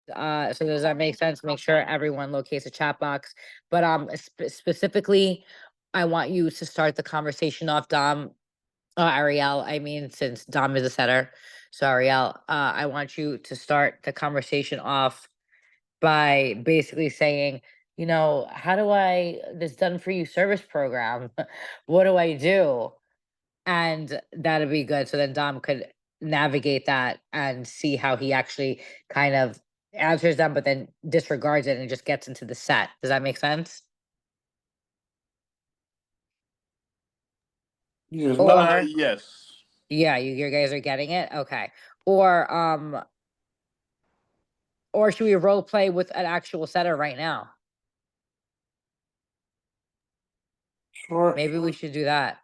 So does that make sense? Make sure everyone locates a chat box. But specifically, I want you to start the conversation off, Dom, Ariel. I mean, since Dom is a setter, so Ariel, I want you to start the conversation off by basically saying, how do I this done for you service program? What do I do? And that'd be good. So then Dom could navigate that and see how he actually kind of answers them, but then disregards it and just gets into the set. Does that make sense? Yes, Or yes. yeah, you guys are getting it? Okay. Or or should we role play with an actual setter right now? Sure. Maybe we should do that.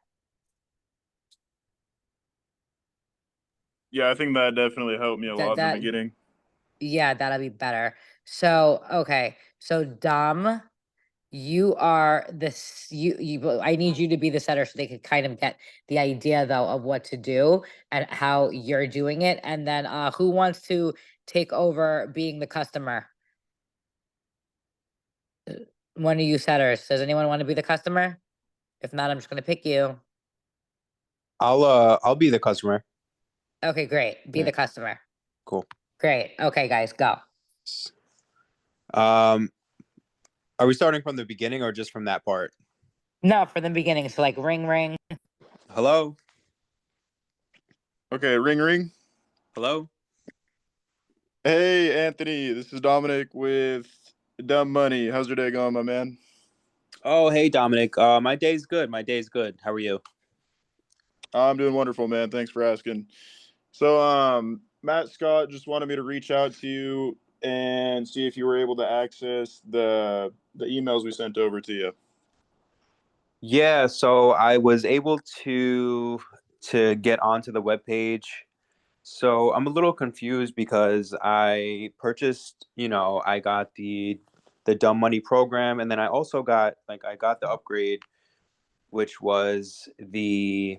Yeah, I think that definitely helped me a lot That in the that beginning. yeah, that'll be better. So, okay. So Dom, you are this you I need you to be the setter so they could kind of get the idea though of what to do and how you're doing it. And then who wants to take over being the customer? One of you setters. Does anyone want to be the customer? If not, I'm just gonna pick you. I'll be the customer. Okay, great. Be Yeah. the customer. Cool. Great. Okay, guys, go. Um, are we starting from the beginning or just from that part? No, from the beginning. So like ring ring. Hello? Okay, ring ring. Hello? Hey, Anthony, this is Dominic with Dumb Money. How's your day going, my man? Oh, hey, Dominic. My day's good. My day's good. How are you? I'm doing wonderful, man. Thanks for asking. So, Matt Scott just wanted me to reach out to you and see if you were able to access the emails we sent over to you. Yeah, so I was able to get onto the webpage. So I'm a little confused because I purchased, I got the dumb money program, and then I also got I got the upgrade, which was the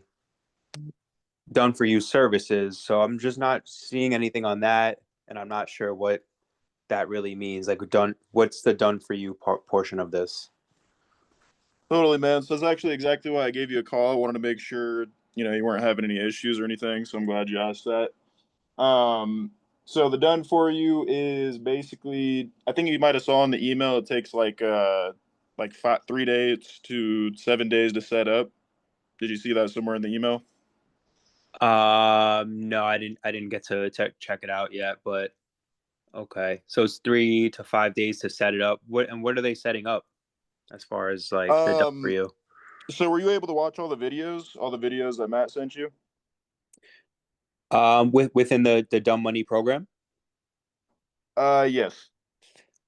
done for you services. So I'm just not seeing anything on that, and I'm not sure what that really means. What's the done for you portion of this? Totally, man. So that's actually exactly why I gave you a call. I wanted to make sure, you weren't having any issues or anything. So I'm glad you asked that. Um, so the done for you is basically, I think you might have saw in the email, it takes like 3 days to 7 days to set up. Did you see that somewhere in the email? No, I didn't get to check it out yet, but okay. So it's 3 to 5 days to set it up. What are they setting up as far as like the done for Um, you? so were you able to watch all the videos that Matt sent you? Within the dumb money program. Yes.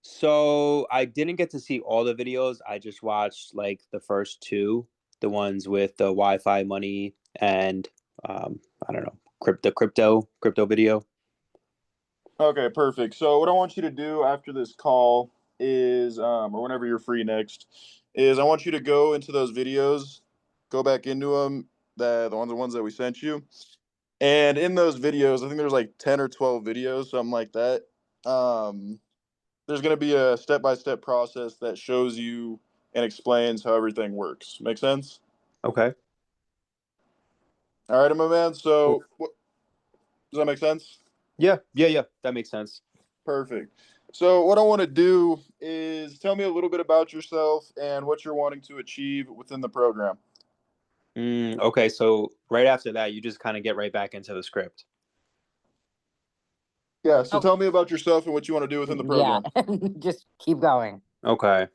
So I didn't get to see all the videos. I just watched like the first two, the ones with the Wi-Fi money and I don't know, crypto video. Okay, perfect. So what I want you to do after this call is, or whenever you're free next, is I want you to go into those videos, go back into them, the ones that we sent you, and in those videos, I think there's like 10 or 12 videos, something like that. Um, there's going to be a step-by-step process that shows you and explains how everything works. Make sense? Okay. All right, my man. So, does that make sense? Yeah. That makes sense. Perfect. So, what I want to do is tell me a little bit about yourself and what you're wanting to achieve within the program. Okay, so right after that, you just kind of get right back into the script. Yeah. So, Oh, tell me about yourself and what you want to do within the yeah. program. Just keep going. Okay.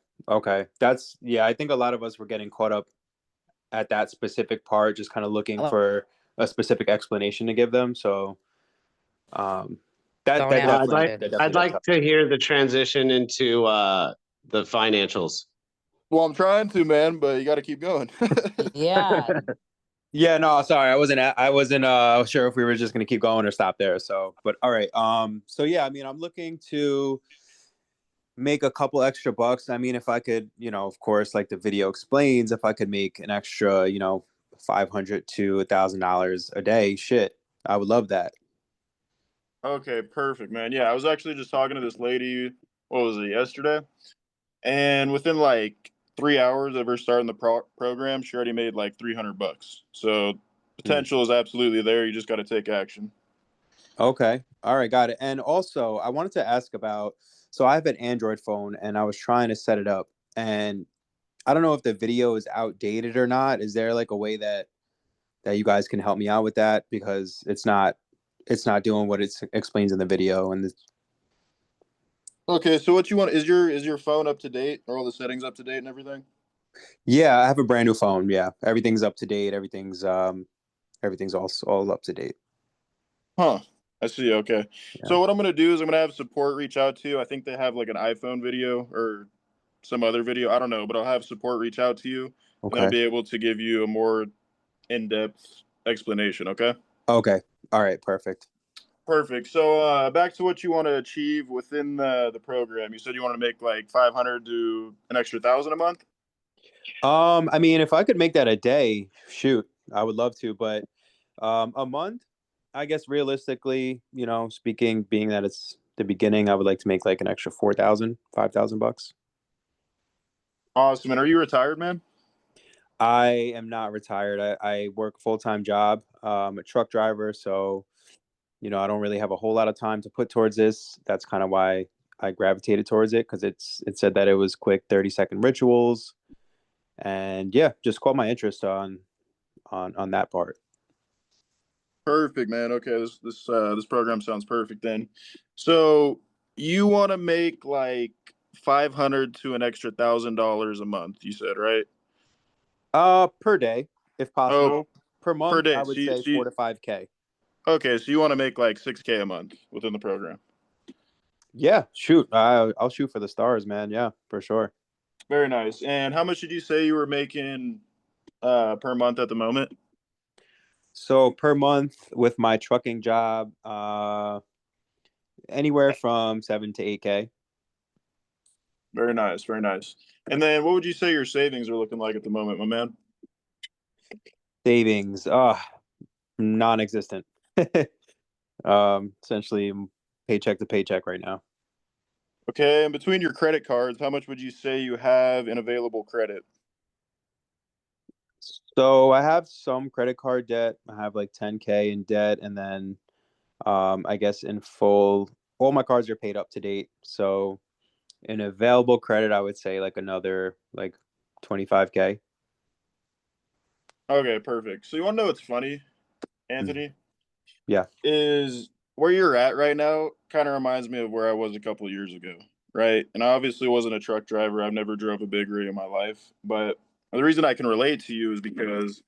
Yeah, I think a lot of us were getting caught up at that specific part, just kind of looking Oh, for a specific explanation to give them. So, um, that don't that ask I'd like definitely questions. that I'd definitely does like help. to hear the transition into the financials. Well, I'm trying to, man, but you got to keep going. Yeah. Yeah, no, sorry, I wasn't sure if we were just gonna keep going or stop there. So, but all right. So yeah, I mean, I'm looking to make a couple extra bucks. I mean, if I could, of course, like the video explains, if I could make an extra, $500 to $1,000 a day, shit, I would love that. Okay, perfect, man. Yeah, I was actually just talking to this lady, what was it, yesterday? And within like 3 hours of her starting the program, she already made like $300. So Hmm. potential is absolutely there. You just got to take action. Okay. All right, got it. And also, I wanted to ask about, so I have an Android phone and I was trying to set it up, and I don't know if the video is outdated or not. Is there like a way that you guys can help me out with that, because it's not doing what it explains in the video, and Okay, so what you want is your phone up to date? Are all the settings up to date and everything? yeah, I have a brand new phone. Yeah, everything's up to date. Everything's all up to date. Huh. I see. Okay. Yeah. So what I'm gonna do is I'm gonna have support reach out to you. I think they have like an iPhone video or some other video. I don't know, but I'll have support reach out to you, and they'll Okay. be able to give you a more in-depth explanation. Okay. Okay. All right. Perfect. Perfect. So back to what you want to achieve within the program. You said you want to make like 500 to an extra 1,000 a month. I mean, if I could make that a day, shoot, I would love to. But a month, I guess realistically, speaking, being that it's the beginning, I would like to make like an extra 4,000, 5,000 bucks. Awesome. And are you retired, man? I am not retired. I work a full-time job. A truck driver, so I don't really have a whole lot of time to put towards this. That's kind of why I gravitated towards it, because it said that it was quick 30-second rituals, and yeah, just caught my interest on that part. Perfect, man. Okay, this program sounds perfect then. So you want to make like 500 to an extra $1,000 a month, you said, right? Per day, if Oh, possible. Per per month, I day. would say 4 to 5K. Okay, so you want to make like 6K a month within the program. Yeah, shoot. I'll shoot for the stars, man. Yeah, for sure. Very nice. And how much did you say you were making per month at the moment? So per month with my trucking job, anywhere from 7 to 8K. Very nice, very nice. And then what would you say your savings are looking like at the moment, my man? Savings, non-existent. Essentially paycheck to paycheck right now. Okay, and between your credit cards, how much would you say you have in available credit? So I have some credit card debt. I have like 10K in debt, and then I guess in full, all my cards are paid up to date. So in available credit, I would say like another like 25K. Okay, perfect. So you want to know what's funny, Mm. Anthony? Yeah. Is where you're at right now kind of reminds me of where I was a couple of years ago, right? And I obviously wasn't a truck driver. I've never drove a big rig in my life, but the reason I can relate to you is because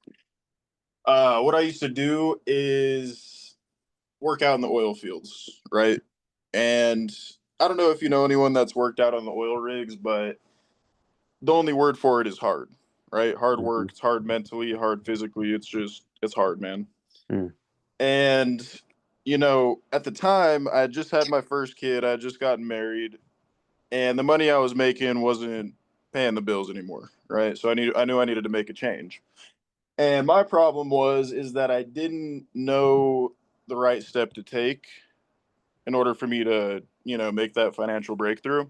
what I used to do is work out in the oil fields, right? And I don't know if you know anyone that's worked out on the oil rigs, but the only word for it is hard, right? Hard Hmm. work. It's hard mentally, hard physically. It's hard, man. Mm. And at the time, I had just had my first kid. I had just gotten married, and the money I was making wasn't paying the bills anymore, right? So I knew I needed to make a change. And my problem is that I didn't know the right step to take in order for me to, make that financial breakthrough.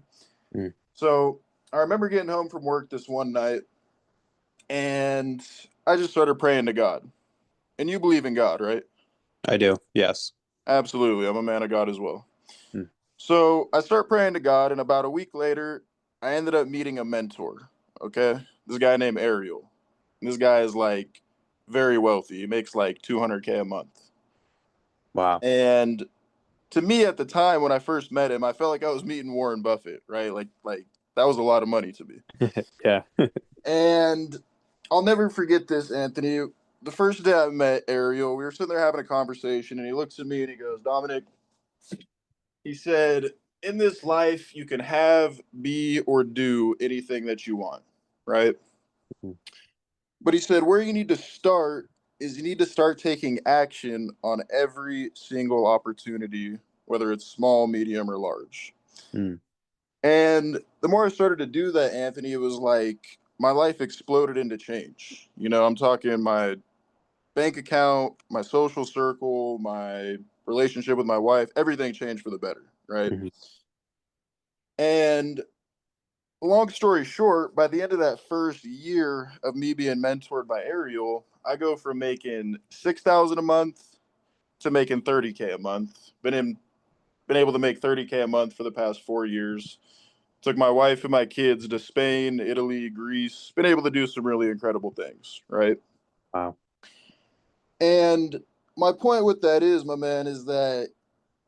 Mm. So I remember getting home from work this one night, and I just started praying to God. And you believe in God, right? I do. Yes. Absolutely. I'm a man of God as well. Mm. So I start praying to God, and about a week later, I ended up meeting a mentor. Okay. This guy named Ariel. And this guy is like very wealthy. He makes like 200K a month. Wow. And to me at the time when I first met him, I felt like I was meeting Warren Buffett, right? Like that was a lot of money to me. Yeah. And I'll never forget this, Anthony. The first day I met Ariel, we were sitting there having a conversation, and he looks at me and he goes, Dominic, he said, in this life, you can have, be, or do anything that you want, right? Mhm. But he said, where you need to start is you need to start taking action on every single opportunity, whether it's small, medium, or large. Mm. And the more I started to do that, Anthony, it was like my life exploded into change. I'm talking my bank account, my social circle, my relationship with my wife, everything changed for the better, right? Mhm. And long story short, by the end of that first year of me being mentored by Ariel, I go from making $6,000 a month to making $30K a month. Been able to make $30K a month for the past 4 years. Took my wife and my kids to Spain, Italy, Greece. Been able to do some really incredible things, right? Wow. And my point with that is, my man, is that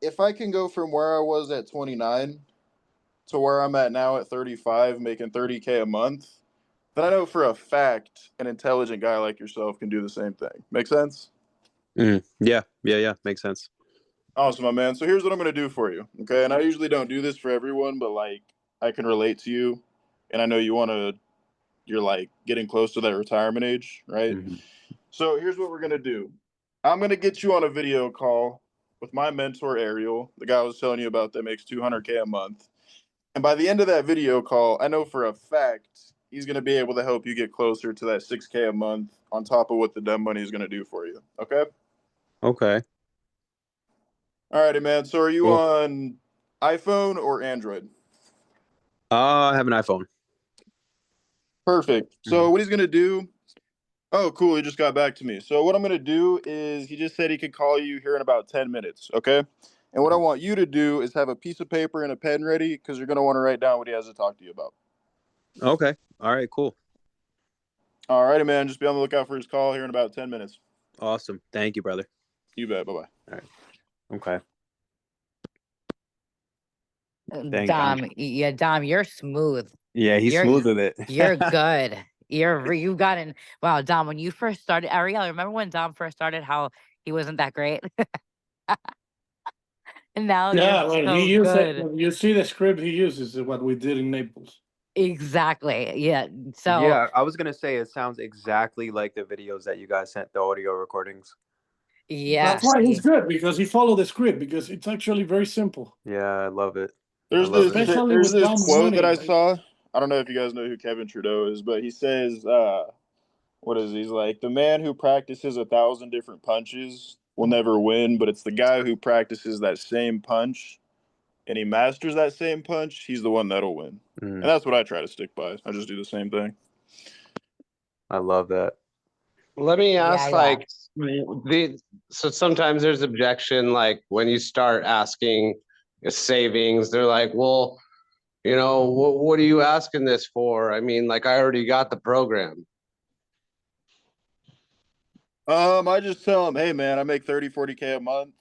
if I can go from where I was at 29 to where I'm at now at 35, making 30K a month, then I know for a fact an intelligent guy like yourself can do the same thing. Make sense? Yeah. Makes sense. Awesome, my man. So here's what I'm going to do for you. Okay. And I usually don't do this for everyone, but like I can relate to you. And I know you're like getting close to that retirement age, right? Mhm. So here's what we're going to do. I'm going to get you on a video call with my mentor, Ariel, the guy I was telling you about that makes 200K a month. And by the end of that video call, I know for a fact he's going to be able to help you get closer to that 6K a month on top of what the dumb money is going to do for you. Okay. Okay. All righty, man. So are you Cool. on iPhone or Android? I have an iPhone. Perfect. So what he's going to do. Oh, cool. He just got back to me. So what I'm going to do is he just said he could call you here in about 10 minutes. Okay. And what I want you to do is have a piece of paper and a pen ready because you're going to want to write down what he has to talk to you about. Okay. All right, cool. All righty, man. Just be on the lookout for his call here in about 10 minutes. Awesome. Thank you, brother. You bet. Bye-bye. All right. Okay. Dom, yeah, Dom, you're smooth. Yeah, he's You're- smooth with it. You're good. You've gotten, wow, Dom, when you first started, Ariel, remember when Dom first started, how he wasn't that great? And now Yeah, you're well, so he used it. good. You see the script he uses is what we did in Naples. Exactly. Yeah. So Yeah, I was gonna say it sounds exactly like the videos that you guys sent, the audio recordings. yeah. That's why he's good, because he followed the script, because it's actually very simple. Yeah, I love it. There's love this it. Especially there's with this down quote money, that I like- saw. I don't know if you guys know who Kevin Trudeau is, but he says, what is he? He's like, the man who practices 1,000 different punches will never win, but it's the guy who practices that same punch and he masters that same punch, he's the one that'll win. And that's what I try to stick by. I just do the same thing. I love that. Let me ask, Yeah. like, so sometimes there's objection, like when you start asking savings, they're like, well, you know, what are you asking this for? I mean, like, I already got the program. I just tell him, hey man, I make 30, 40K a month.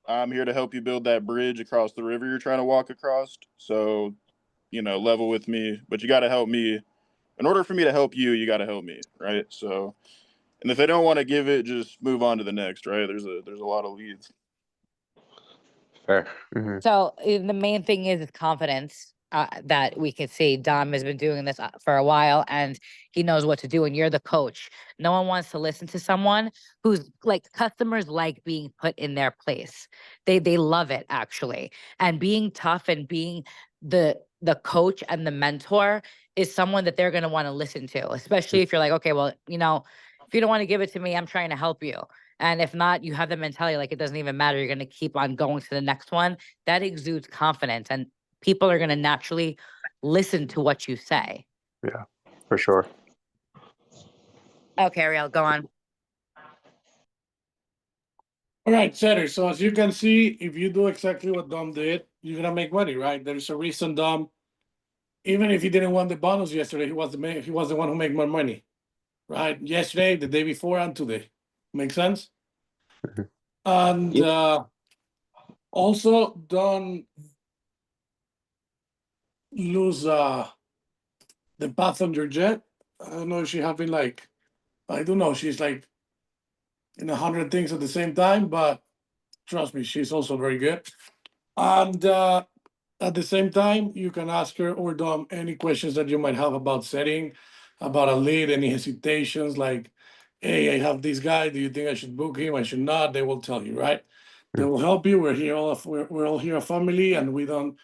I'm here to help you build that bridge across the river you're trying to walk across. So, level with me, but you got to help me. In order for me to help you, you got to help me, right? So, and if they don't want to give it, just move on to the next, right? There's a lot of leads. Fair. So the main thing is confidence. That we can see Dom has been doing this for a while and he knows what to do, and you're the coach. No one wants to listen to someone who's like, customers like being put in their place. They love it, actually. And being tough and being the coach and the mentor is someone that they're going to want to listen to, especially if you're like, okay, well, if you don't want to give it to me, I'm trying to help you. And if not, you have the mentality like it doesn't even matter. You're going to keep on going to the next one. That exudes confidence, and people are going to naturally listen to what you say. Yeah, for sure. Okay, Ariel, go on. All right, Setter. So as you can see, if you do exactly what Dom did, you're gonna make money, right? There's a reason Dom, even if he didn't want the bonus yesterday, he was the one who made more money, right? Yesterday, the day before, and today. Make sense? And also don't lose the passenger jet. I don't know if she having like, I don't know, she's like in 100 things at the same time, but trust me, she's also very good. And at the same time, you can ask her or Dom any questions that you might have about setting, about a lead, any hesitations, like, hey, I have this guy. Do you think I should book him? I should not. They will tell you, right? They will help you. We're here we're all here a family, and we don't.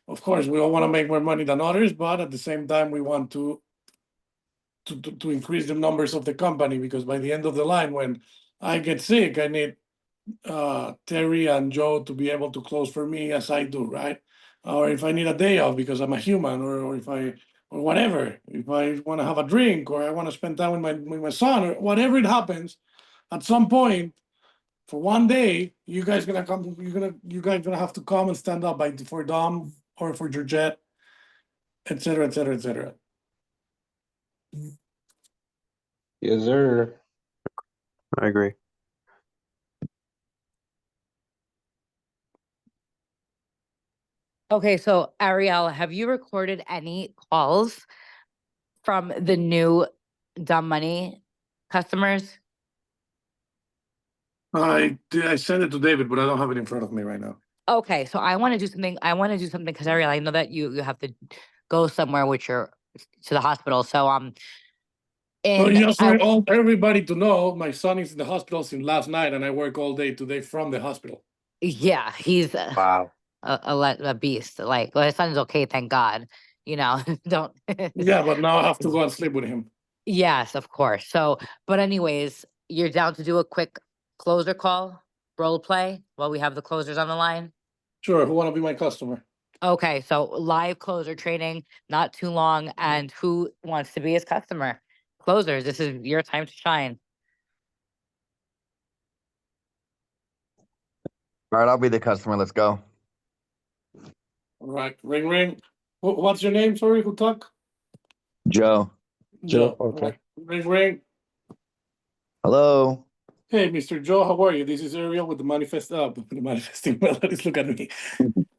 Of course, we all want to make more money than others, but at the same time, we want to increase the numbers of the company, because by the end of the line, when I get sick, I need Terry and Joe to be able to close for me as I do, right? Or if I need a day off because I'm a human, or if I or whatever, if I want to have a drink or I want to spend time with my son or whatever it happens, at some point, for one day, you guys gonna come. You guys gonna have to come and stand up for Dom or for Georgette, etc., etc., etc. Yes, sir. I agree. Okay, so Ariel, have you recorded any calls from the new Dumb Money customers? I sent it to David, but I don't have it in front of me right now. Okay, so I want to do something. I want to do something because Ariel, I know that you have to go somewhere with your to the hospital. So So and just I for everybody to know, my son is in the hospital since last night, and I work all day today from the hospital. yeah, he's Wow. a beast. Like, well, his son's okay, thank God. You know, don't. Yeah, but now I have to go and sleep with him. Yes, of course. So, but anyways, you're down to do a quick closer call, role play while we have the closers on the line. Sure, who want to be my customer? Okay, so live closer training, not too long, and who wants to be his customer? Closers, this is your time to shine. All right, I'll be the customer. Let's go. All right, ring ring. What's your name? Sorry, who talk? Joe. Joe, All okay. right, ring ring. Hello. Hey, Mr. Joe, how are you? This is Ariel with the the manifesting melodies. Look at me.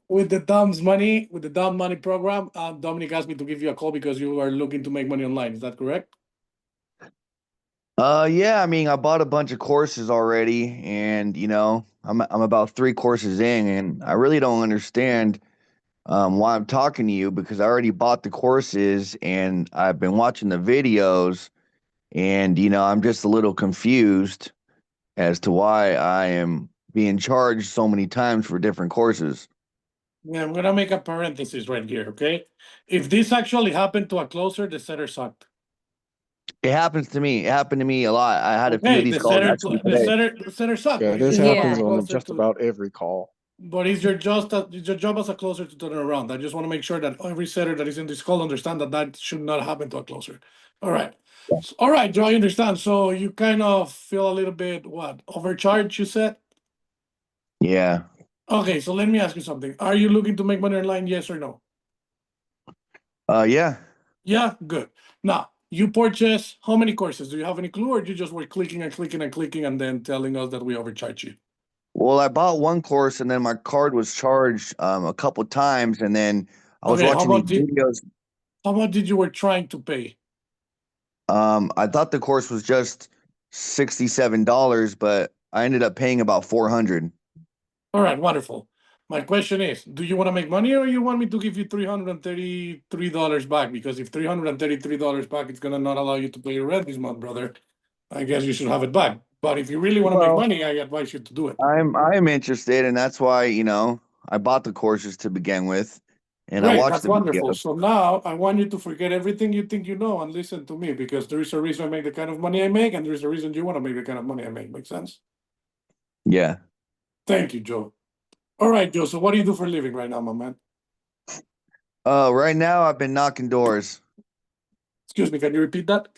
With the Dumb Money program, Dominic asked me to give you a call because you are looking to make money online. Is that correct? Yeah, I mean, I bought a bunch of courses already, and I'm about 3 courses in, and I really don't understand why I'm talking to you because I already bought the courses and I've been watching the videos, and I'm just a little confused as to why I am being charged so many times for different courses. Yeah, I'm gonna make a parenthesis right here, okay? If this actually happened to a closer, the setter sucked. It happens to me. It happened to me a lot. I had a few of Okay, these calls actually today. the setter sucked. Yeah, But this is your job happens as a Yeah. on closer just to, about every call. but is your job as a closer to turn around? I just want to make sure that every setter that is in this call understand that that should not happen to a closer. All right. All right, Joe, I understand. So you kind of feel a little bit overcharged, you said? Yeah. Okay, so let me ask you something. Are you looking to make money online, yes or no? Yeah. Yeah, good. Now, you purchase how many courses? Do you have any clue, or you just were clicking and clicking and clicking and then telling us that we overcharge you? Well, I bought one course and then my card was charged a couple times, and then I was Okay, watching these videos. how much did you were trying to pay? I thought the course was just $67, but I ended up paying about 400. All right, wonderful. My question is, do you want to make money, or you want me to give you $333 back? Because if $333 back, it's gonna not allow you to pay your rent this month, brother. I guess you should have it back. But if you really want to make Well, money, I advise you to do it. I'm interested, and that's why I bought the courses to begin with, and I Great, watched that's the wonderful. videos. So now I want you to forget everything you think you know and listen to me, because there is a reason I make the kind of money I make, and there's a reason you want to make the kind of money I make. Make sense? Yeah. Thank you, Joe. All right, Joe. So what do you do for a living right now, my man? Right now I've been knocking doors. Excuse me, can you repeat that?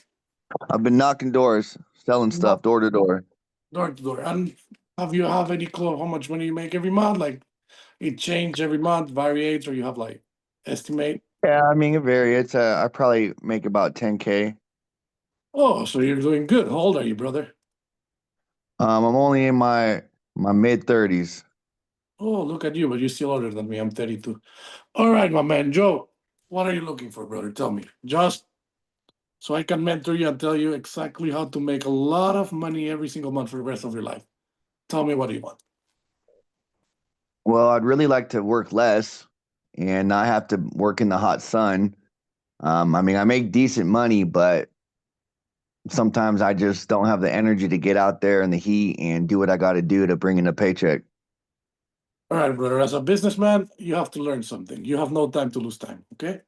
I've been knocking doors, selling stuff door to door. Door to door. And have any clue of how much money you make every month? Like it change every month, varies, or you have like estimate? Yeah, I mean it varies. I probably make about 10K. Oh, so you're doing good. How old are you, brother? I'm only in my mid-30s. Oh, look at you, but you're still older than me. I'm 32. All right, my man. Joe, what are you looking for, brother? Tell me. Just so I can mentor you and tell you exactly how to make a lot of money every single month for the rest of your life. Tell me, what do you want? Well, I'd really like to work less and not have to work in the hot sun. I mean, I make decent money, but sometimes I just don't have the energy to get out there in the heat and do what I got to do to bring in a paycheck. All right, brother. As a businessman, you have to learn something. You have no time to lose time, okay?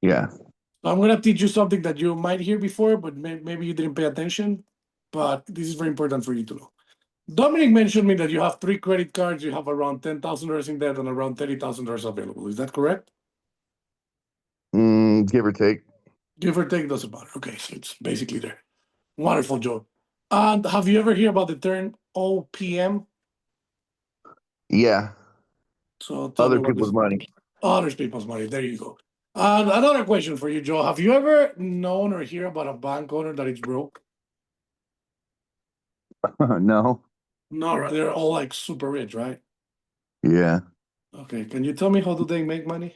Yeah. So I'm going to teach you something that you might hear before, but maybe you didn't pay attention. But this is very important for you to know. Dominic mentioned me that you have 3 credit cards, you have around $10,000 in debt and around $30,000 available. Is that correct? Give or take. Give or take, doesn't matter. Okay, so it's basically there. Wonderful, Joe. And have you ever heard about the term OPM? Yeah, So tell other me what this people's money. Other people's money. There you go. And another question for you, Joe. Have you ever known or hear about a bank owner that is broke? No. No, right? They're all like super rich, right? Yeah. Okay. Can you tell me how do they make money?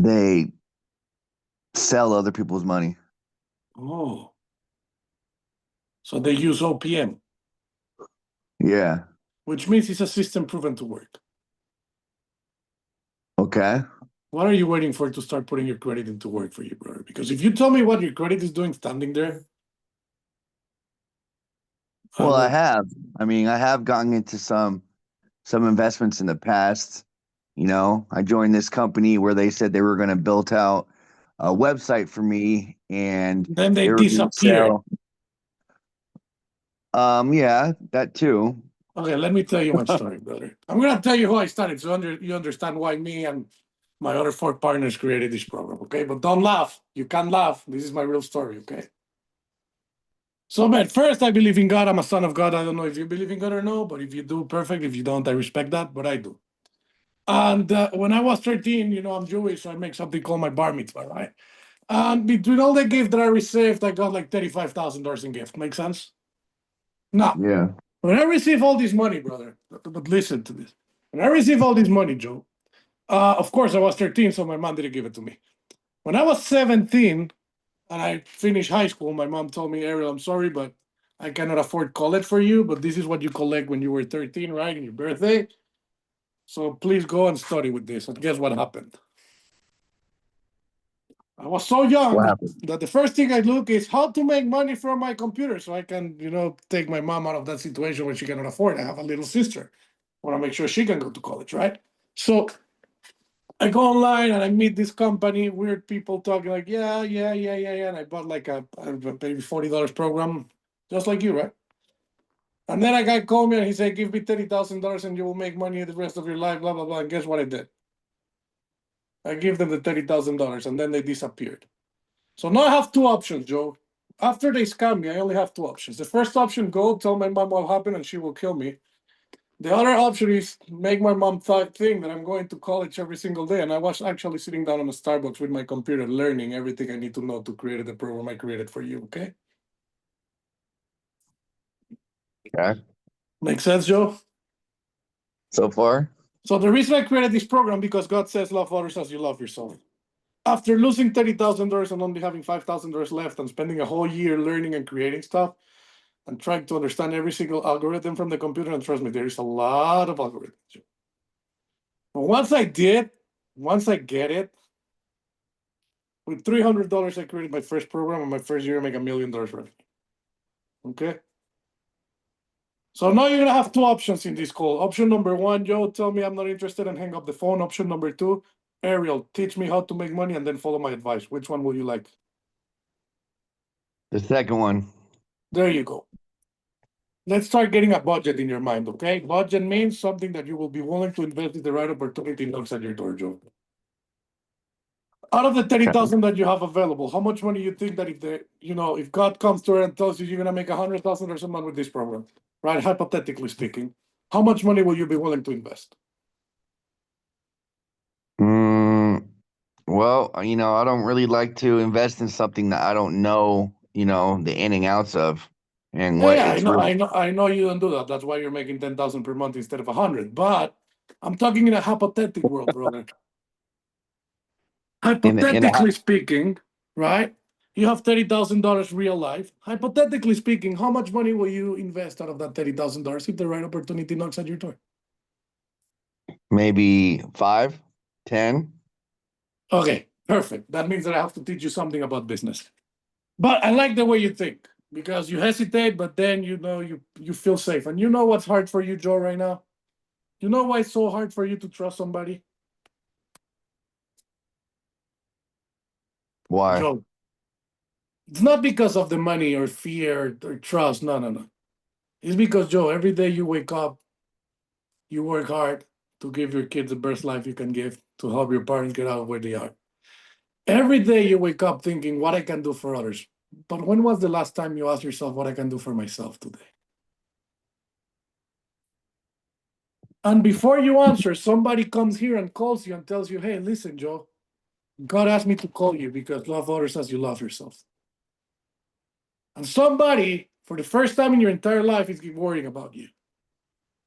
They sell other people's money. Oh. So they use OPM, Yeah. which means it's a system proven to work. Okay. What are you waiting for to start putting your credit into work for you, brother? Because if you tell me what your credit is doing standing there, Well, I will- have. I mean, I have gotten into some investments in the past. You know, I joined this company where they said they were going to build out a website for me, and then they they were going to disappear. sell. Yeah, that too. Okay, let me tell you my story, brother. I'm gonna tell you how I started, so you understand why me and my other 4 partners created this program. Okay, but don't laugh. You can't laugh. This is my real story. Okay. So, man, first I believe in God. I'm a son of God. I don't know if you believe in God or no, but if you do, perfect. If you don't, I respect that. But I do. And when I was 13, I'm Jewish, so I make something called my bar mitzvah, right? And between all the gifts that I received, I got like $35,000 in gift. Make sense? No. Yeah. When I receive all this money, brother, but listen to this. When I receive all this money, Joe, of course I was 13, so my mom didn't give it to me. When I was 17 and I finished high school, my mom told me, Ariel, I'm sorry, but I cannot afford college for you, but this is what you collect when you were 13, right? In your birthday. So please go and study with this. And guess what happened? I was so young What happened? that the first thing I look is how to make money from my computer so I can, take my mom out of that situation when she cannot afford. I have a little sister. I want to make sure she can go to college, right? So I go online and I meet this company, weird people talking like, yeah. And I bought like a maybe $40 program, just like you, right? And then a guy called me and he said, give me $30,000 and you will make money the rest of your life, blah, blah, blah. And guess what I did? I gave them the $30,000 and then they disappeared. So now I have 2 options, Joe. After they scam me, I only have 2 options. The first option, go tell my mom what happened and she will kill me. The other option is make my mom think that I'm going to college every single day. And I was actually sitting down on a Starbucks with my computer, learning everything I need to know to create the program I created for you. Okay? Okay. Make sense, Joe? So far. So the reason I created this program, because God says love others as you love yourself. After losing $30,000 and only having $5,000 left and spending a whole year learning and creating stuff and trying to understand every single algorithm from the computer, and trust me, there is a lot of algorithms. But once I get it, with $300, I created my first program, and my first year I make $1 million revenue. Okay? So now you're gonna have 2 options in this call. Option number 1, Joe, tell me I'm not interested and hang up the phone. Option number 2, Ariel, teach me how to make money and then follow my advice. Which one will you like? The second one. There you go. Let's start getting a budget in your mind, okay? Budget means something that you will be willing to invest if the right opportunity knocks at your door, Joe. Out of the 30,000 that you have available, how much money you think that if God comes to her and tells you you're gonna make $100,000 a month with this program, right? Hypothetically speaking, how much money will you be willing to invest? Well, I don't really like to invest in something that I don't know, the in and outs of, and what Yeah, it's really. I know you don't do that. That's why you're making 10,000 per month instead of 100. But I'm talking in a hypothetical world, brother. In a, Hypothetically speaking, right? You have $30,000 real life. Hypothetically speaking, how much money will you invest out of that $30,000 if the right opportunity knocks at your door? maybe 5, 10. Okay, perfect. That means that I have to teach you something about business. But I like the way you think because you hesitate, but then you feel safe. And you know what's hard for you, Joe, right now? You know why it's so hard for you to trust somebody? Why? Joe, It's not because of the money or fear or trust. No, no, no. It's because, Joe, every day you wake up, you work hard to give your kids the best life you can give, to help your parents get out of where they are. Every day you wake up thinking what I can do for others. But when was the last time you asked yourself what I can do for myself today? And before you answer, somebody comes here and calls you and tells you, hey, listen, Joe, God asked me to call you because love others as you love yourself. And somebody, for the first time in your entire life, is worrying about you.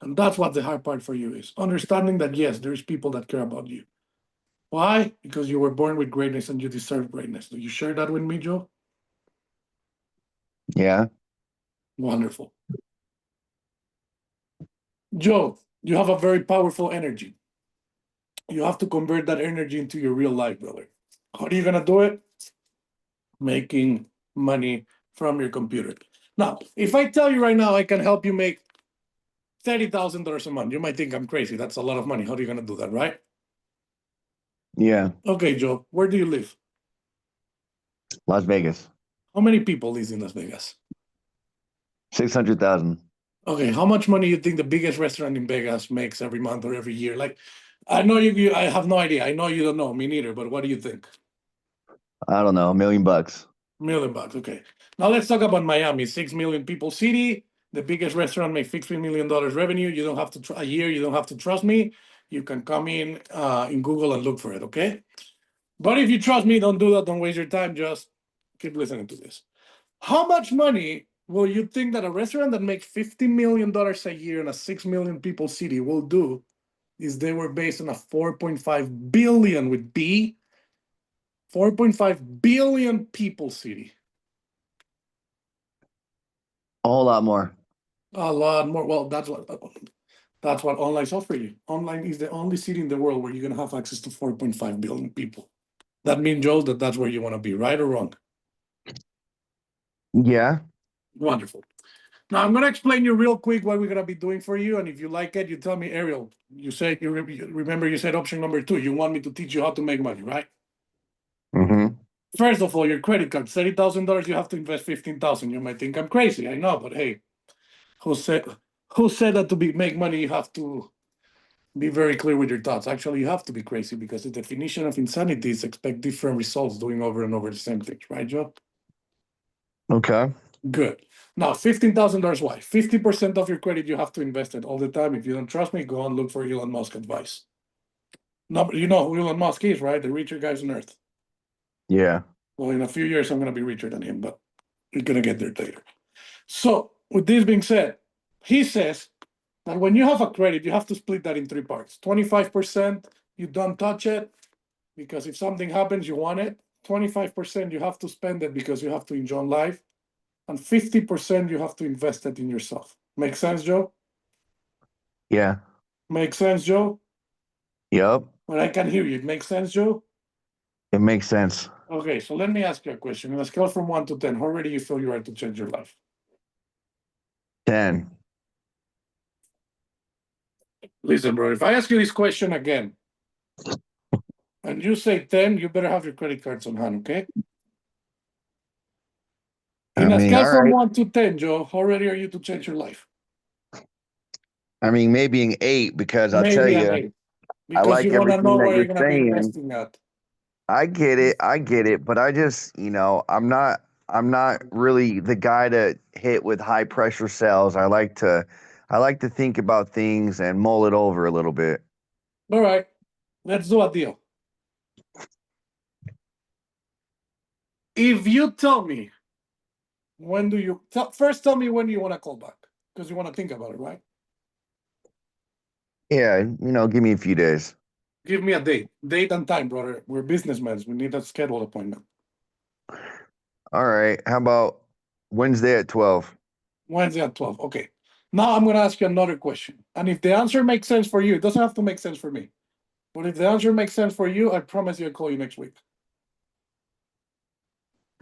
And that's what the hard part for you is. Understanding that, yes, there's people that care about you. Why? Because you were born with greatness and you deserve greatness. Do you share that with me, Joe? Yeah. Wonderful. Joe, you have a very powerful energy. You have to convert that energy into your real life, brother. How are you going to do it? Making money from your computer. Now, if I tell you right now I can help you make $30,000 a month, you might think I'm crazy. That's a lot of money. How are you going to do that, right? Yeah. Okay, Joe, where do you live? Las Vegas. How many people live in Las Vegas? 600,000. Okay, how much money you think the biggest restaurant in Vegas makes every month or every year? Like, I know I have no idea. I know you don't know, me neither, but what do you think? I don't know, $1 million. $1 million, okay. Now let's talk about Miami, 6 million people city. The biggest restaurant makes $15 million revenue. You don't have to a year. You don't have to trust me. You can come in Google and look for it, okay? But if you trust me, don't do that. Don't waste your time. Just keep listening to this. How much money will you think that a restaurant that makes $50 million a year in a 6 million people city will do if they were based on a 4.5 billion with B, 4.5 billion people city? A whole lot more. A lot more. Well, that's what online's offer you. Online is the only city in the world where you're gonna have access to 4.5 billion people. That means, Joel, that's where you want to be, right or wrong? Yeah. Wonderful. Now I'm gonna explain you real quick what we're gonna be doing for you, and if you like it, you tell me, Ariel. You said you remember you said option number 2. You want me to teach you how to make money, right? Mm-hmm. First of all, your credit card, $30,000. You have to invest 15,000. You might think I'm crazy. I know, but hey, who said that to make money you have to be very clear with your thoughts? Actually, you have to be crazy because the definition of insanity is expect different results doing over and over the same things, right, Joe? Okay. Good. Now, $15,000. Why? 50% of your credit you have to invest it all the time. If you don't trust me, go and look for Elon Musk advice. No, you know who Elon Musk is, right? The richer guys on earth. Yeah. Well, in a few years, I'm going to be richer than him, but we're going to get there later. So, with this being said, he says that when you have a credit, you have to split that in 3 parts. 25%, you don't touch it because if something happens, you want it. 25%, you have to spend it because you have to enjoy life. And 50%, you have to invest it in yourself. Make sense, Joe? Yeah. Make sense, Joe? Yep. But I can hear you. It makes sense, Joe? It makes sense. Okay, so let me ask you a question. On a scale from 1 to 10, how ready you feel you are to change your life? 10. Listen, bro, if I ask you this question again, and you say 10, you better have your credit cards on hand, okay? I In a mean, scale all from right. 1 to 10, Joe, how ready are you to change your life? I mean, maybe an 8 because I'll tell Maybe an you, 8. I Because you like want to everything know that where you're you're going to be saying. investing at. I get it. I get it. But I just, I'm not really the guy to hit with high pressure sales. I like to think about things and mull it over a little bit. All right, let's do a deal. If you tell me, when do you, first tell me when you want to call back, because you want to think about it, right? Yeah, give me a few days. Give me a date and time, brother. We're businessmen. We need a scheduled appointment. All right. How about Wednesday at 12? Wednesday at 12. Okay. Now I'm going to ask you another question. And if the answer makes sense for you, it doesn't have to make sense for me. But if the answer makes sense for you, I promise you I'll call you next week.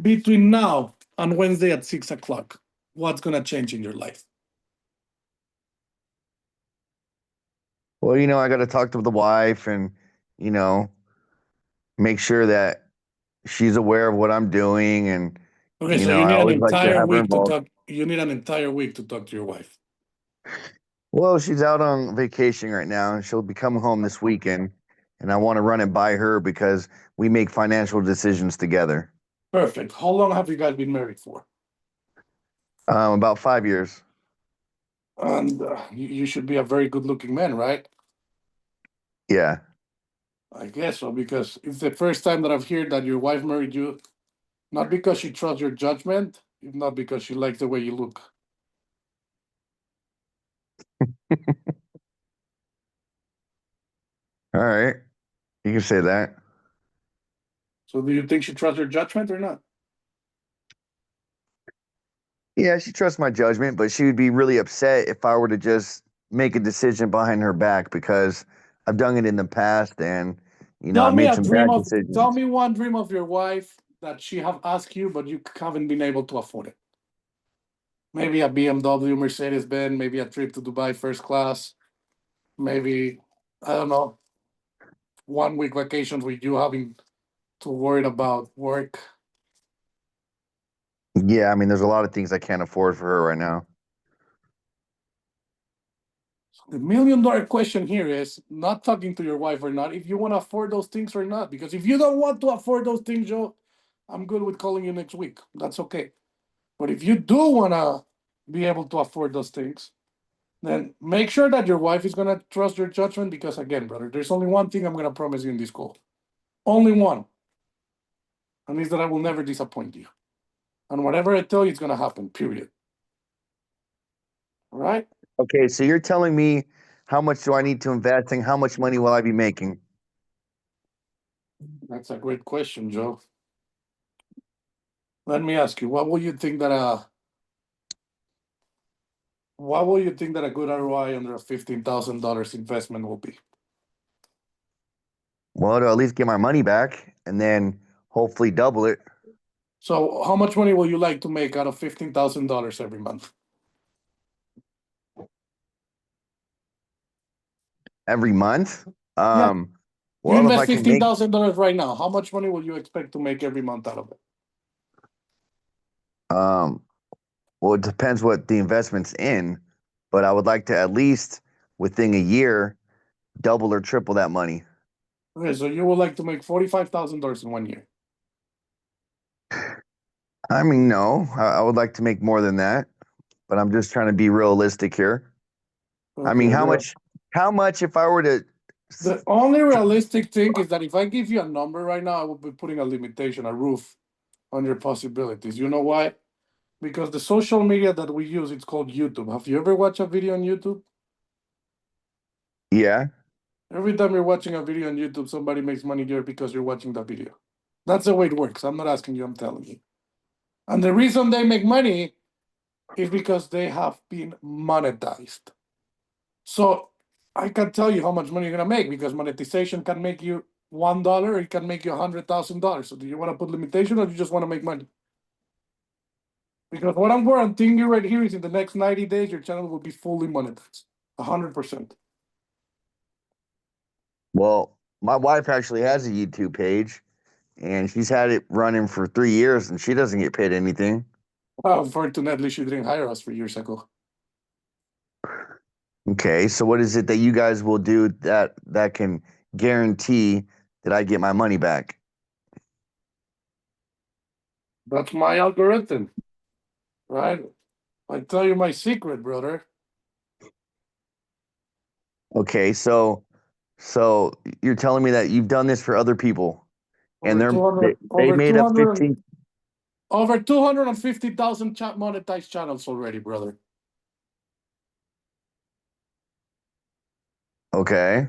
Between now and Wednesday at 6 o'clock, what's going to change in your life? Well, I got to talk to the wife and, you know, make sure that she's aware of what I'm doing and, Okay, You so know, you I need an always like to entire have her week to involved. talk. You need an entire week to talk to your wife. Well, she's out on vacation right now, and she'll be coming home this weekend. And I want to run it by her because we make financial decisions together. Perfect. How long have you guys been married for? About 5 years. And you should be a very good-looking man, right? Yeah. I guess so, because it's the first time that I've heard that your wife married you, not because she trusts your judgment, if not because she likes the way you look. All right. You can say that. So do you think she trusts your judgment or not? Yeah, she trusts my judgment, but she would be really upset if I were to just make a decision behind her back because I've done it in the past and, Tell I've me made a some dream bad of tell decisions. me one dream of your wife that she have asked you, but you haven't been able to afford it. Maybe a BMW, Mercedes Benz, maybe a trip to Dubai first class, maybe I don't know, 1 week vacation with you having to worry about work. Yeah, I mean, there's a lot of things I can't afford for her right now. The $1 million question here is not talking to your wife or not, if you want to afford those things or not. Because if you don't want to afford those things, Joe, I'm good with calling you next week. That's okay. But if you do want to be able to afford those things, then make sure that your wife is going to trust your judgment. Because again, brother, there's only one thing I'm going to promise you in this call. Only one. And it's that I will never disappoint you. And whatever I tell you, it's going to happen, period. All right? Okay, so you're telling me how much do I need to invest and how much money will I be making? That's a great question, Joe. Let me ask you, what will you think that a good ROI under a $15,000 investment will be? Well, to at least get my money back and then hopefully double it So how much money will you like to make out of $15,000 every month? every month. Yeah. You Well, if invest I can make, $15,000 right now. How much money will you expect to make every month out of it? um, well, it depends what the investment's in, but I would like to at least within a year double or triple that money. Okay, so you would like to make $45,000 in 1 year. I mean, no, I would like to make more than that, but I'm just trying to be realistic here. I mean, Okay. how much if I were to, The only realistic thing is that if I give you a number right now, I would be putting a limitation, a roof on your possibilities. You know why? Because the social media that we use, it's called YouTube. Have you ever watched a video on YouTube? yeah, Every time you're watching a video on YouTube, somebody makes money there because you're watching the video. That's the way it works. I'm not asking you, I'm telling you. And the reason they make money is because they have been monetized. So I can tell you how much money you're gonna make because monetization can make you $1, it can make you $100,000. So do you want to put limitation or do you just want to make money? Because what I'm guaranteeing you right here is in the next 90 days, your channel will be fully monetized, 100%. well, my wife actually has a YouTube page and she's had it running for 3 years and she doesn't get paid anything. Unfortunately, she didn't hire us 3 years ago. Okay, so what is it that you guys will do that can guarantee that I get my money back? That's my algorithm, right? I tell you my secret, brother. Okay, so you're telling me that you've done this for other people and Over 200, they over made up 200, 15. over 250,000 monetized channels already, brother. Okay.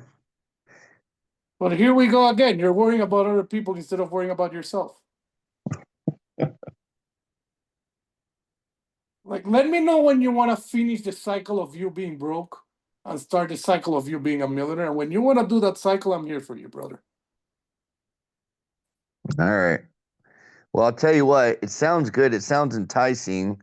But here we go again. You're worrying about other people instead of worrying about yourself. Like, let me know when you want to finish the cycle of you being broke and start the cycle of you being a millionaire. And when you want to do that cycle, I'm here for you, brother. All right. Well, I'll tell you what, it sounds good. It sounds enticing.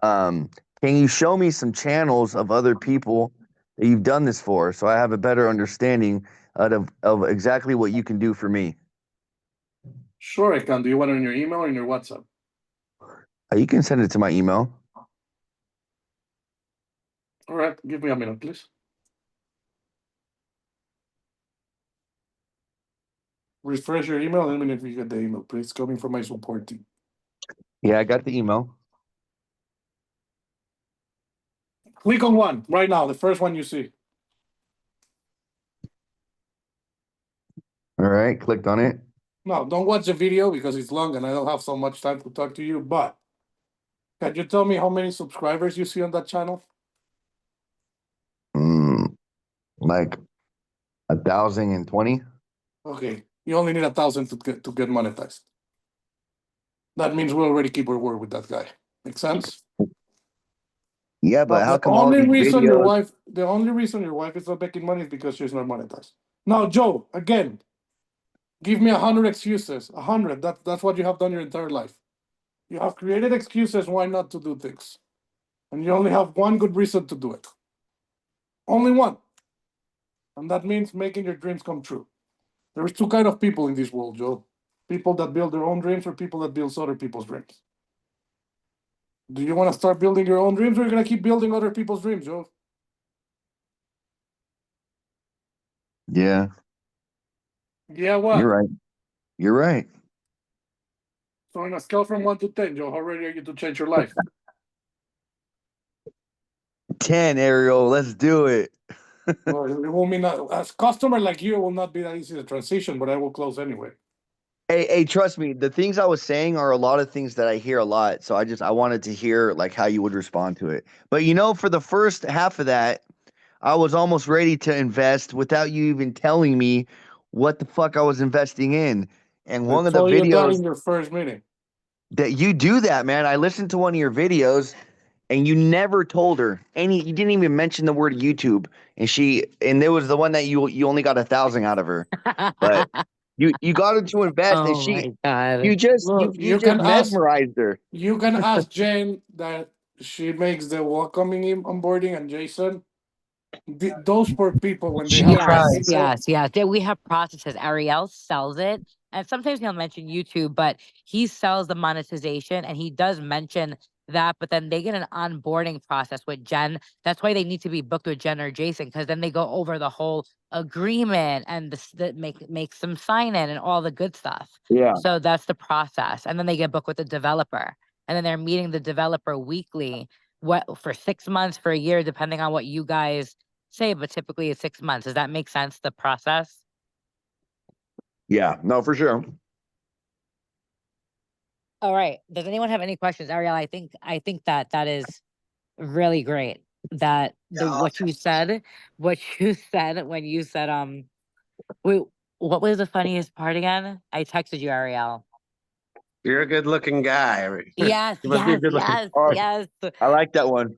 Um, can you show me some channels of other people that you've done this for so I have a better understanding of exactly what you can do for me? Sure, I can. Do you want it in your email or in your WhatsApp? You can send it to my email. All right, give me a minute, please. Refresh your email. Let me know if you get the email, please. Coming from my support team. Yeah, I got the email. Click on one right now, the first one you see. All right, clicked on it. No, don't watch the video because it's long and I don't have so much time to talk to you. But can you tell me how many subscribers you see on that channel? Like 1,020. Okay, you only need 1,000 to get monetized. That means we already keep our word with that guy. Make sense? Yeah, but But how come all these videos? the only reason your wife is not making money is because she's not monetized. Now, Joe, again, give me 100 excuses. 100. That's what you have done your entire life. You have created excuses why not to do things, and you only have one good reason to do it. Only one, and that means making your dreams come true. There is two kind of people in this world, Joe. People that build their own dreams or people that build other people's dreams. Do you want to start building your own dreams or are you going to keep building other people's dreams, Joe? Yeah, Yeah, what? you're right. You're right. So on a scale from 1 to 10, Joe, how ready are you to change your life? 10, Ariel. Let's do it. Well, it will mean that as customer like you, it will not be that easy to transition, but I will close anyway. Hey, trust me. The things I was saying are a lot of things that I hear a lot. So I wanted to hear like how you would respond to it. But for the first half of that, I was almost ready to invest without you even telling me what the fuck I was investing in. And I one of the told you that videos in your first meeting. that you do that, man. I listened to one of your videos and you never told her you didn't even mention the word YouTube. And there was the one that you only got 1,000 out of her. But you got her to invest and Oh my God. Look, you just mesmerized her. You can ask Jane that she makes the welcoming onboarding and Jason. Those poor people when they She have Yes, tries. people. yes. We have processes. Ariel sells it. And sometimes he'll mention YouTube, but he sells the monetization and he does mention that, but then they get an onboarding process with Jen. That's why they need to be booked with Jen or Jason, because then they go over the whole agreement and that makes them sign in and all the good stuff. Yeah. So that's the process. And then they get booked with the developer. And then they're meeting the developer weekly, for 6 months, for a year, depending on what you guys say, but typically it's 6 months. Does that make sense, the process? Yeah. No, for sure. All right. Does anyone have any questions? Ariel, I think that is really great. That what you said when you said, wait, what was the funniest part again? I texted you, Ariel. You're a good looking guy. Yes, You must be a good looking. Oh, yes. I like that one.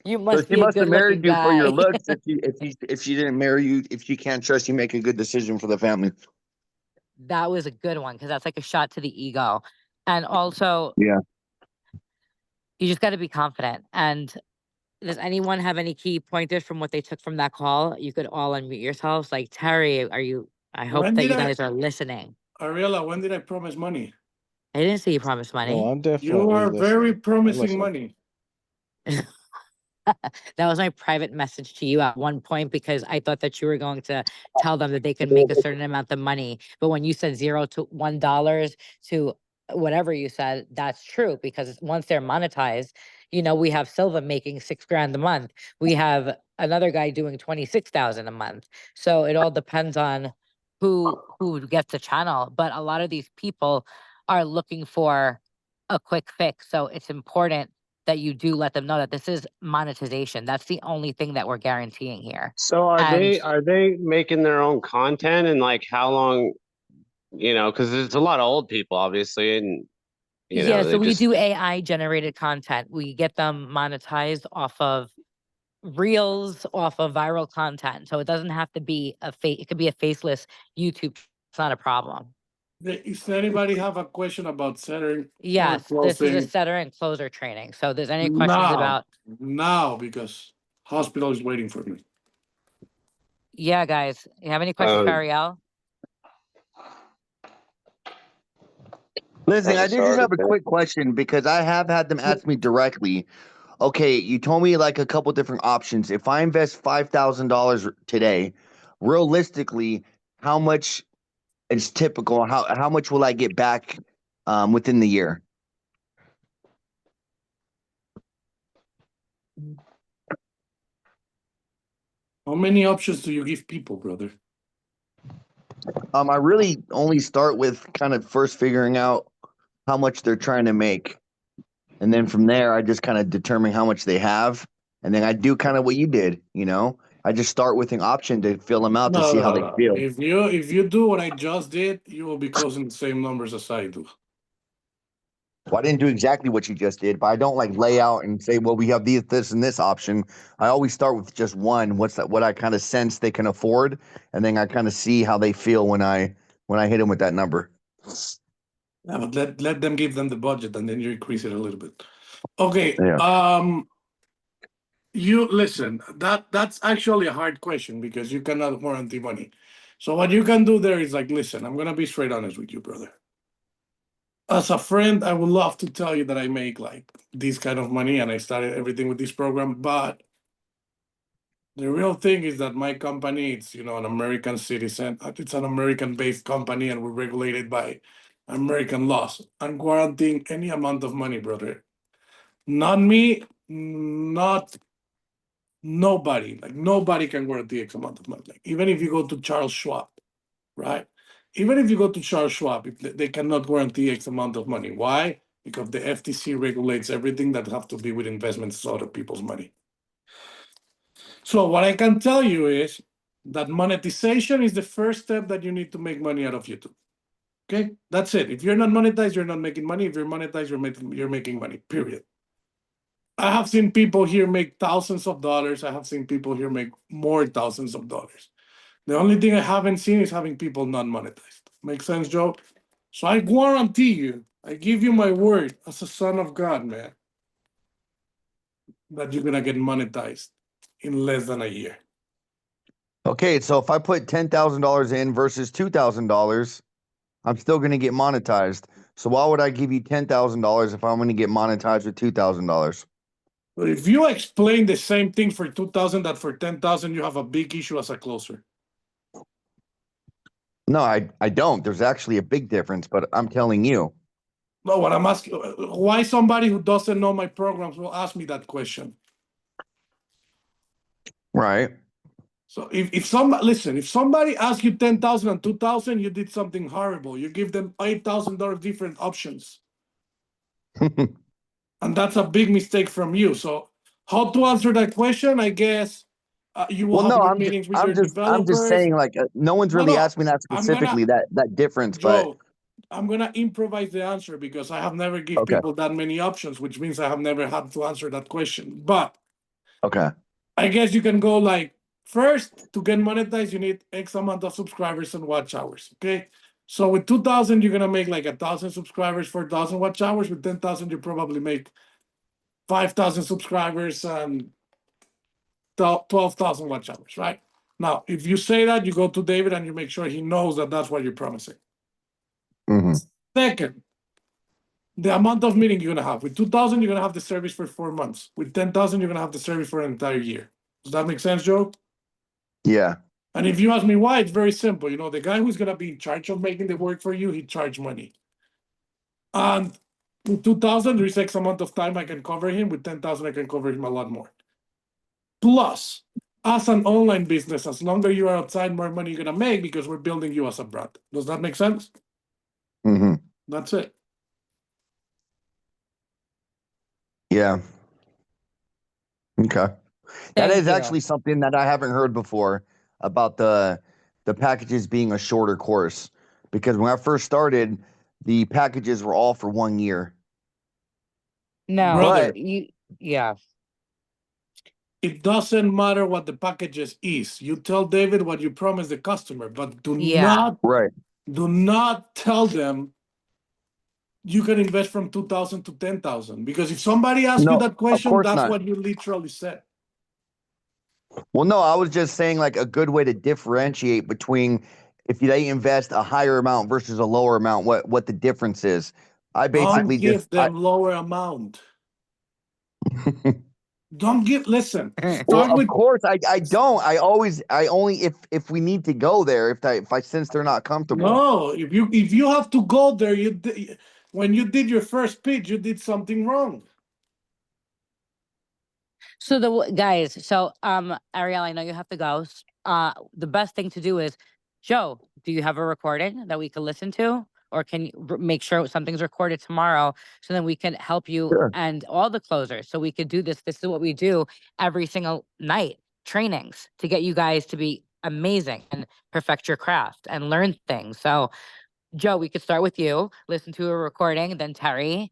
You So must she be a must have good married looking you for your guy. looks. If she didn't marry you, if she can't trust you, make a good decision for the family. That was a good one because that's like a shot to the ego. And also, Yeah. you just got to be confident. And does anyone have any key pointers from what they took from that call? You could all unmute yourselves. Like, Terry, I hope When that did you guys are listening. Ariella, when did I promise money? I didn't say you promised No, money. I'm You definitely are very listening. promising listening. money. That was my private message to you at one point because I thought that you were going to tell them that they could make a certain amount of money. But when you said $0 to $1 to whatever you said, that's true because once they're monetized, we have Silva making $6,000 a month. We have another guy doing 26,000 a month. So it all depends on who gets the channel. But a lot of these people are looking for a quick fix. So it's important that you do let them know that this is monetization. That's the only thing that we're guaranteeing here. So are And they making their own content and like how long, because there's a lot of old people obviously and yeah, they so we just do AI generated content. We get them monetized off of reels, off of viral content. So it doesn't have to be it could be a faceless YouTube. It's not a problem. Does anybody have a question about setting or Yes, this is a closing? setter and closer training. So there's any questions about, Now, because hospital is waiting for me. yeah, guys, you have any questions for Ariel? Listen, as I a did just starter have a kit. quick question because I have had them ask me directly. Okay, you told me like a couple different options. If I invest $5,000 today, realistically, how much is typical? How much will I get back within the year? How many options do you give people, brother? I really only start with kind of first figuring out how much they're trying to make. And then from there, I just kind of determine how much they have. And then I do kind of what you did, you know? I just start with an option to fill them out to No, see how no, they no. feel. If you do what I just did, you will be closing the same numbers as I do. Well, I didn't do exactly what you just did, but I don't like lay out and say, well, we have these, this, and this option. I always start with just one. What's that? What I kind of sense they can afford, and then I kind of see how they feel when I hit them with that number. Yeah, but let them give them the budget and then you increase it a little bit. Okay. Yeah. You listen, that's actually a hard question because you cannot warranty money. So what you can do there is like, listen, I'm gonna be straight honest with you, brother. As a friend, I would love to tell you that I make like this kind of money and I started everything with this program, but the real thing is that my company, it's an American citizen, it's an American-based company, and we're regulated by American laws. I'm guaranteeing any amount of money, brother. Not me, not nobody. Like nobody can guarantee X amount of money. Like even if you go to Charles Schwab, right? Even if you go to Charles Schwab, if they cannot guarantee X amount of money. Why? Because the FTC regulates everything that have to be with investments of other people's money. So what I can tell you is that monetization is the first step that you need to make money out of YouTube. Okay, that's it. If you're not monetized, you're not making money. If you're monetized, you're making money. Period. I have seen people here make thousands of dollars. I have seen people here make more thousands of dollars. The only thing I haven't seen is having people not monetized. Make sense, Joe? So I guarantee you, I give you my word as a son of God, man, that you're gonna get monetized in less than a year. Okay, so if I put $10,000 in versus $2,000, I'm still going to get monetized. So why would I give you $10,000 if I'm going to get monetized with $2,000? But if you explain the same thing for 2,000 that for 10,000, you have a big issue as a closer. No, I don't. There's actually a big difference, but I'm telling you. No, what I'm asking, why somebody who doesn't know my programs will ask me that question? Right. So if somebody asks you 10,000 and 2,000, you did something horrible. You give them $8,000 different options. And that's a big mistake from you. So how to answer that question? I guess you will Well, have no, your meetings with your I'm just developers. saying, like, no one's really No, asked me that I'm gonna, specifically, that difference, but Joe, I'm gonna improvise the answer because I have never give okay. people that many options, which means I have never had to answer that question. But Okay. I guess you can go like, first, to get monetized, you need X amount of subscribers and watch hours. Okay. So with 2,000, you're gonna make like 1,000 subscribers, 4,000 watch hours. With 10,000, you probably make 5,000 subscribers and 12,000 watch hours, right? Now, if you say that, you go to David and you make sure he knows that that's what you're promising. Mm-hmm. Second, the amount of meeting you're gonna have. With 2,000, you're gonna have the service for 4 months. With 10,000, you're gonna have the service for an entire year. Does that make sense, Joe? Yeah. And if you ask me why, it's very simple. The guy who's gonna be in charge of making the work for you, he charge money. And with 2,000, there is X amount of time I can cover him. With 10,000, I can cover him a lot more. Plus, as an online business, as longer you are outside, more money you're gonna make because we're building you as a brand. Does that make sense? Mm-hmm. That's it. Yeah. Okay. That Thank is you. actually something that I haven't heard before about the packages being a shorter course. Because when I first started, the packages were all for 1 year. No, Brother, But yeah. it doesn't matter what the packages is. You tell David what you promise the customer, but Yeah. right. do not tell them you can invest from 2,000 to 10,000. Because if somebody asks you No, that of question, course that's not. what you literally said. Well, no, I was just saying like a good way to differentiate between if they invest a higher amount versus a lower amount, what the difference is. I Don't basically give just I, them lower amount. Don't give, listen, well, start of with, course I don't. I only if we need to go there, if I sense they're not comfortable. no, if you have to go there, when you did your first pitch, you did something wrong. So guys, so Ariel, I know you have to go. The best thing to do is, Joe, do you have a recording that we can listen to? Or can you make sure something's recorded tomorrow so then we can help you Sure. and all the closers so we could do this. This is what we do every single night, trainings to get you guys to be amazing and perfect your craft and learn things. So Joe, we could start with you, listen to a recording, then Terry,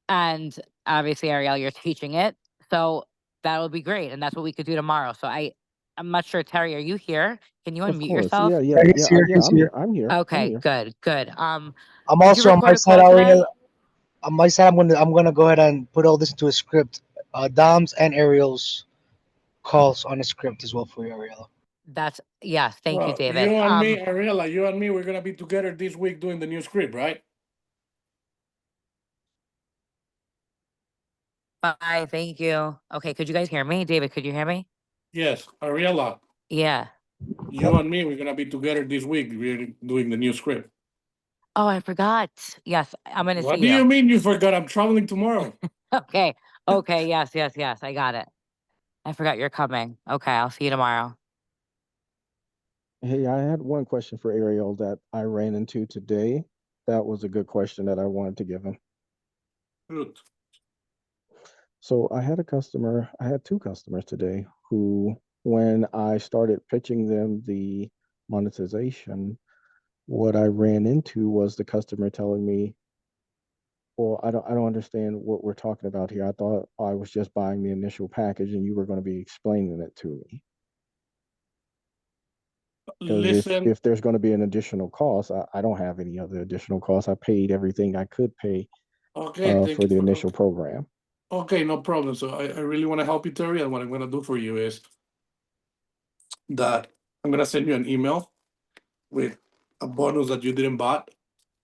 and obviously Ariel, you're teaching it. So that'll be great. And that's what we could do tomorrow. So I'm not sure, Terry, are you here? Can you Of unmute course. yourself? Yeah, Yeah, he's here. yeah. He's here. I'm here. Okay, good, good. I'm Did you also on my record a side, call today? Ariel. On my side, I'm gonna go ahead and put all this into a script. Dom's and Ariel's calls on a script as well for you, Ariel. Yes, thank you, Well, David. you and me, Ariella, you and me, we're gonna be together this week doing the new script, right? Bye, thank you. Okay, could you guys hear me? David, could you hear me? Yes, Ariella, Yeah. you and me, we're gonna be together this week. We're doing the new script. Oh, I forgot. Yes, I'm gonna What see do you. you mean you forgot? I'm traveling tomorrow. Okay, okay, yes, I got it. I forgot you're coming. Okay, I'll see you tomorrow. Hey, I had one question for Ariel that I ran into today. That was a good question that I wanted to give him. Good. So I had two customers today who, when I started pitching them the monetization, what I ran into was the customer telling me, well, I don't understand what we're talking about here. I thought I was just buying the initial package and you were going to be explaining it to me. Because Listen, if there's going to be an additional cost, I don't have any other additional costs. I paid everything I could pay okay, thank for you the for, initial program. okay, no problem. So I really want to help you, Terry, and what I'm gonna do for you is that I'm gonna send you an email with a bonus that you didn't buy,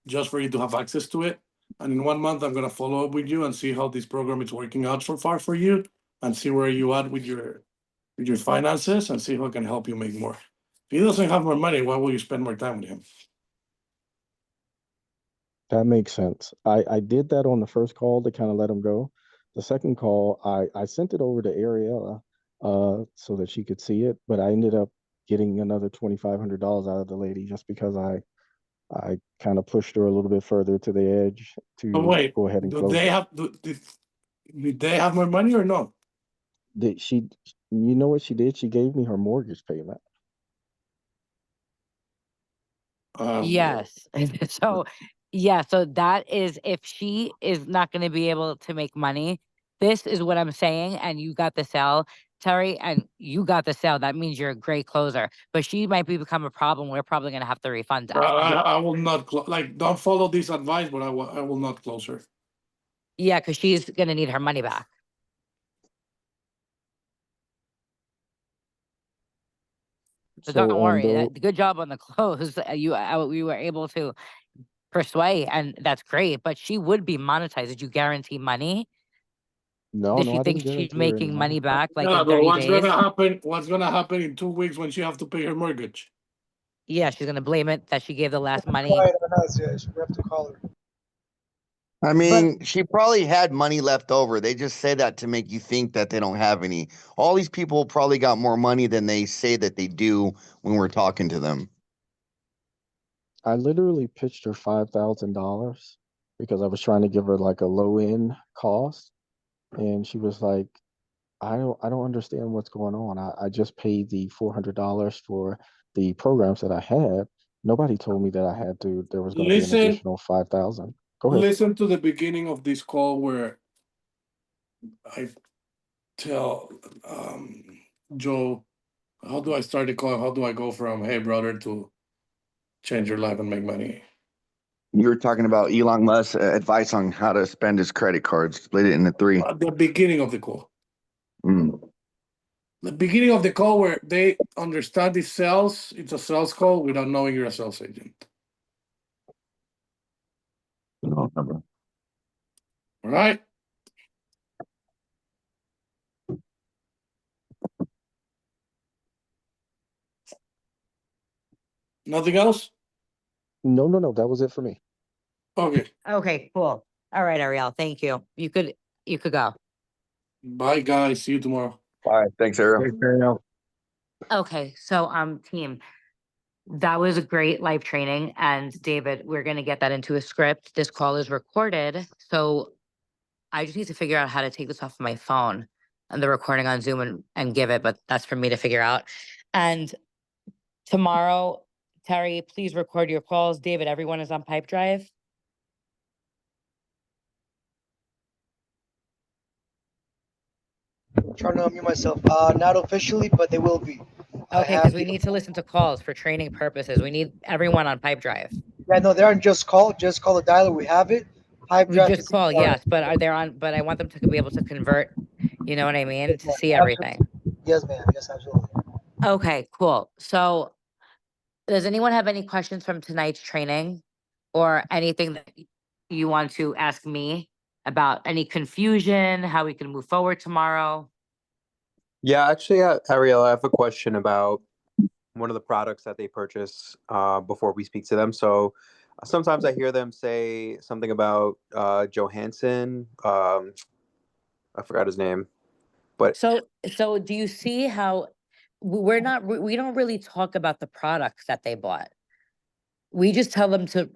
just for you to have access to it. And in 1 month, I'm gonna follow up with you and see how this program is working out so far for you, and see where you at with your finances, and see how I can help you make more. If he doesn't have more money, why will you spend more time with him? That makes sense. I did that on the first call to kind of let them go. The second call, I sent it over to Ariella so that she could see it, but I ended up getting another $2,500 out of the lady just because I kind of pushed her a little bit further to the edge But to wait, go ahead and do close they it. have did they have more money or no? You know what she did? She gave me her mortgage payment. Yes. So, yeah, so that is if she is not going to be able to make money, this is what I'm saying. And you got the sale, Terry, and you got the sale. That means you're a great closer. But she might become a problem. We're probably going to have to refund that. I will not like don't follow this advice, but I will not close her. Yeah, because she's going to need her money back. So So don't on worry. the Good job on the close. We were able to persuade, and that's great. But she would be monetized. Did you guarantee money? no, Does she I think didn't she's guarantee her any making money. money back like Yeah, in but 30 what's days? gonna happen? What's gonna happen in 2 weeks when she have to pay her mortgage? Yeah, she's gonna blame it that she gave the last money. Quiet on us, yeah, we have to call her. I mean, she probably had money left over. They just say that to make you think that they don't have any. All these people probably got more money than they say that they do when we're talking to them. I literally pitched her $5,000 because I was trying to give her like a low end cost, and she was like, I don't understand what's going on. I just paid the $400 for the programs that I had. Nobody told me that there was going to be an Listen, additional 5,000. Go ahead. listen to the beginning of this call where I tell Joe, how do I start the call? How do I go from hey brother to change your life and make money? You were talking about Elon Musk's advice on how to spend his credit cards. Split it into three. At the beginning of the call. Mm. The beginning of the call where they understand it's sales, it's a sales call without knowing you're a sales agent. I don't remember. All right. Nothing else? No, no, no. That was it for me. Okay. Okay, cool. All right, Ariel, thank you. You could go. Bye, guys. See you tomorrow. All right, thanks, Ariel. Thanks, Ariel. Okay, so team, that was a great live training. And David, we're gonna get that into a script. This call is recorded, so I just need to figure out how to take this off of my phone and the recording on Zoom and give it, but that's for me to figure out. And tomorrow, Terry, please record your calls. David, everyone is on Pipe Drive. Trying to unmute myself. Not officially, but they will be. I Okay, have because we the- need to listen to calls for training purposes. We need everyone on Pipe Drive. Yeah, no, they aren't just call. Just call the dialer. We have it. Pipe We drive just is call, CPR. yes, but are they on, but I want them to be able to convert, you know what I mean, to Yes, see ma'am. everything. Yes, ma'am. Yes, absolutely. Okay, cool. So does anyone have any questions from tonight's training or anything that you want to ask me about any confusion, how we can move forward tomorrow? Yeah, actually, Ariel, I have a question about one of the products that they purchase before we speak to them. So sometimes I hear them say something about Johansson. I forgot his name, but So do you see how we don't really talk about the products that they bought. We just tell them to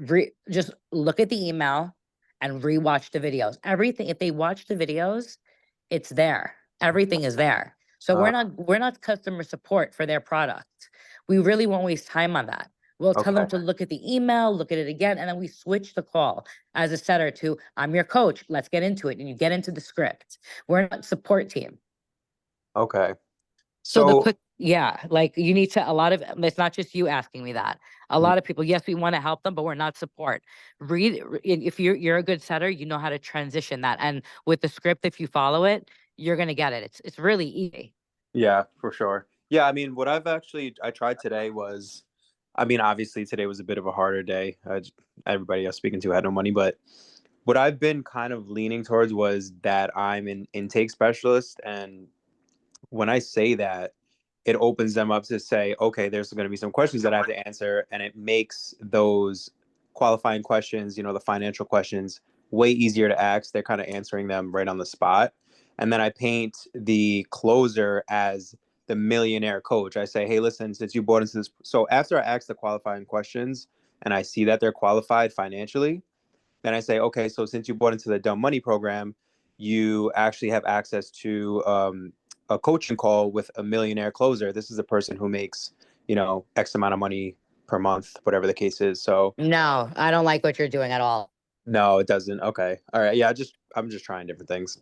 just look at the email and rewatch the videos. Everything, if they watch the videos, it's there. Everything is there. So uh, we're not customer support for their product. We really won't waste time on that. We'll tell them okay, to look at the email, look at it again, and then we switch the call as a setter to I'm your coach. Let's get into it. And you get into the script. We're not support team. okay. So the So quick, yeah, like you need to, a lot of, it's not just you asking me that. A mm, lot of people, yes, we want to help them, but we're not support. If you're a good setter, you know how to transition that. And with the script, if you follow it, you're going to get it. It's really easy. yeah, for sure. Yeah, I mean, what I tried today was, I mean, obviously today was a bit of a harder day. Everybody I was speaking to had no money, but what I've been kind of leaning towards was that I'm an intake specialist, and when I say that, it opens them up to say, okay, there's going to be some questions that I have to answer, and it makes those qualifying questions, the financial questions, way easier to ask. They're kind of answering them right on the spot. And then I paint the closer as the millionaire coach. I say, hey, listen, since you bought into this. So after I ask the qualifying questions and I see that they're qualified financially, then I say, okay, so since you bought into the Dumb Money program, you actually have access to a coaching call with a millionaire closer. This is a person who makes, X amount of money per month, whatever the case is. So No, I don't like what you're doing at all. no, it doesn't. Okay. All right. Yeah, I'm just trying different things.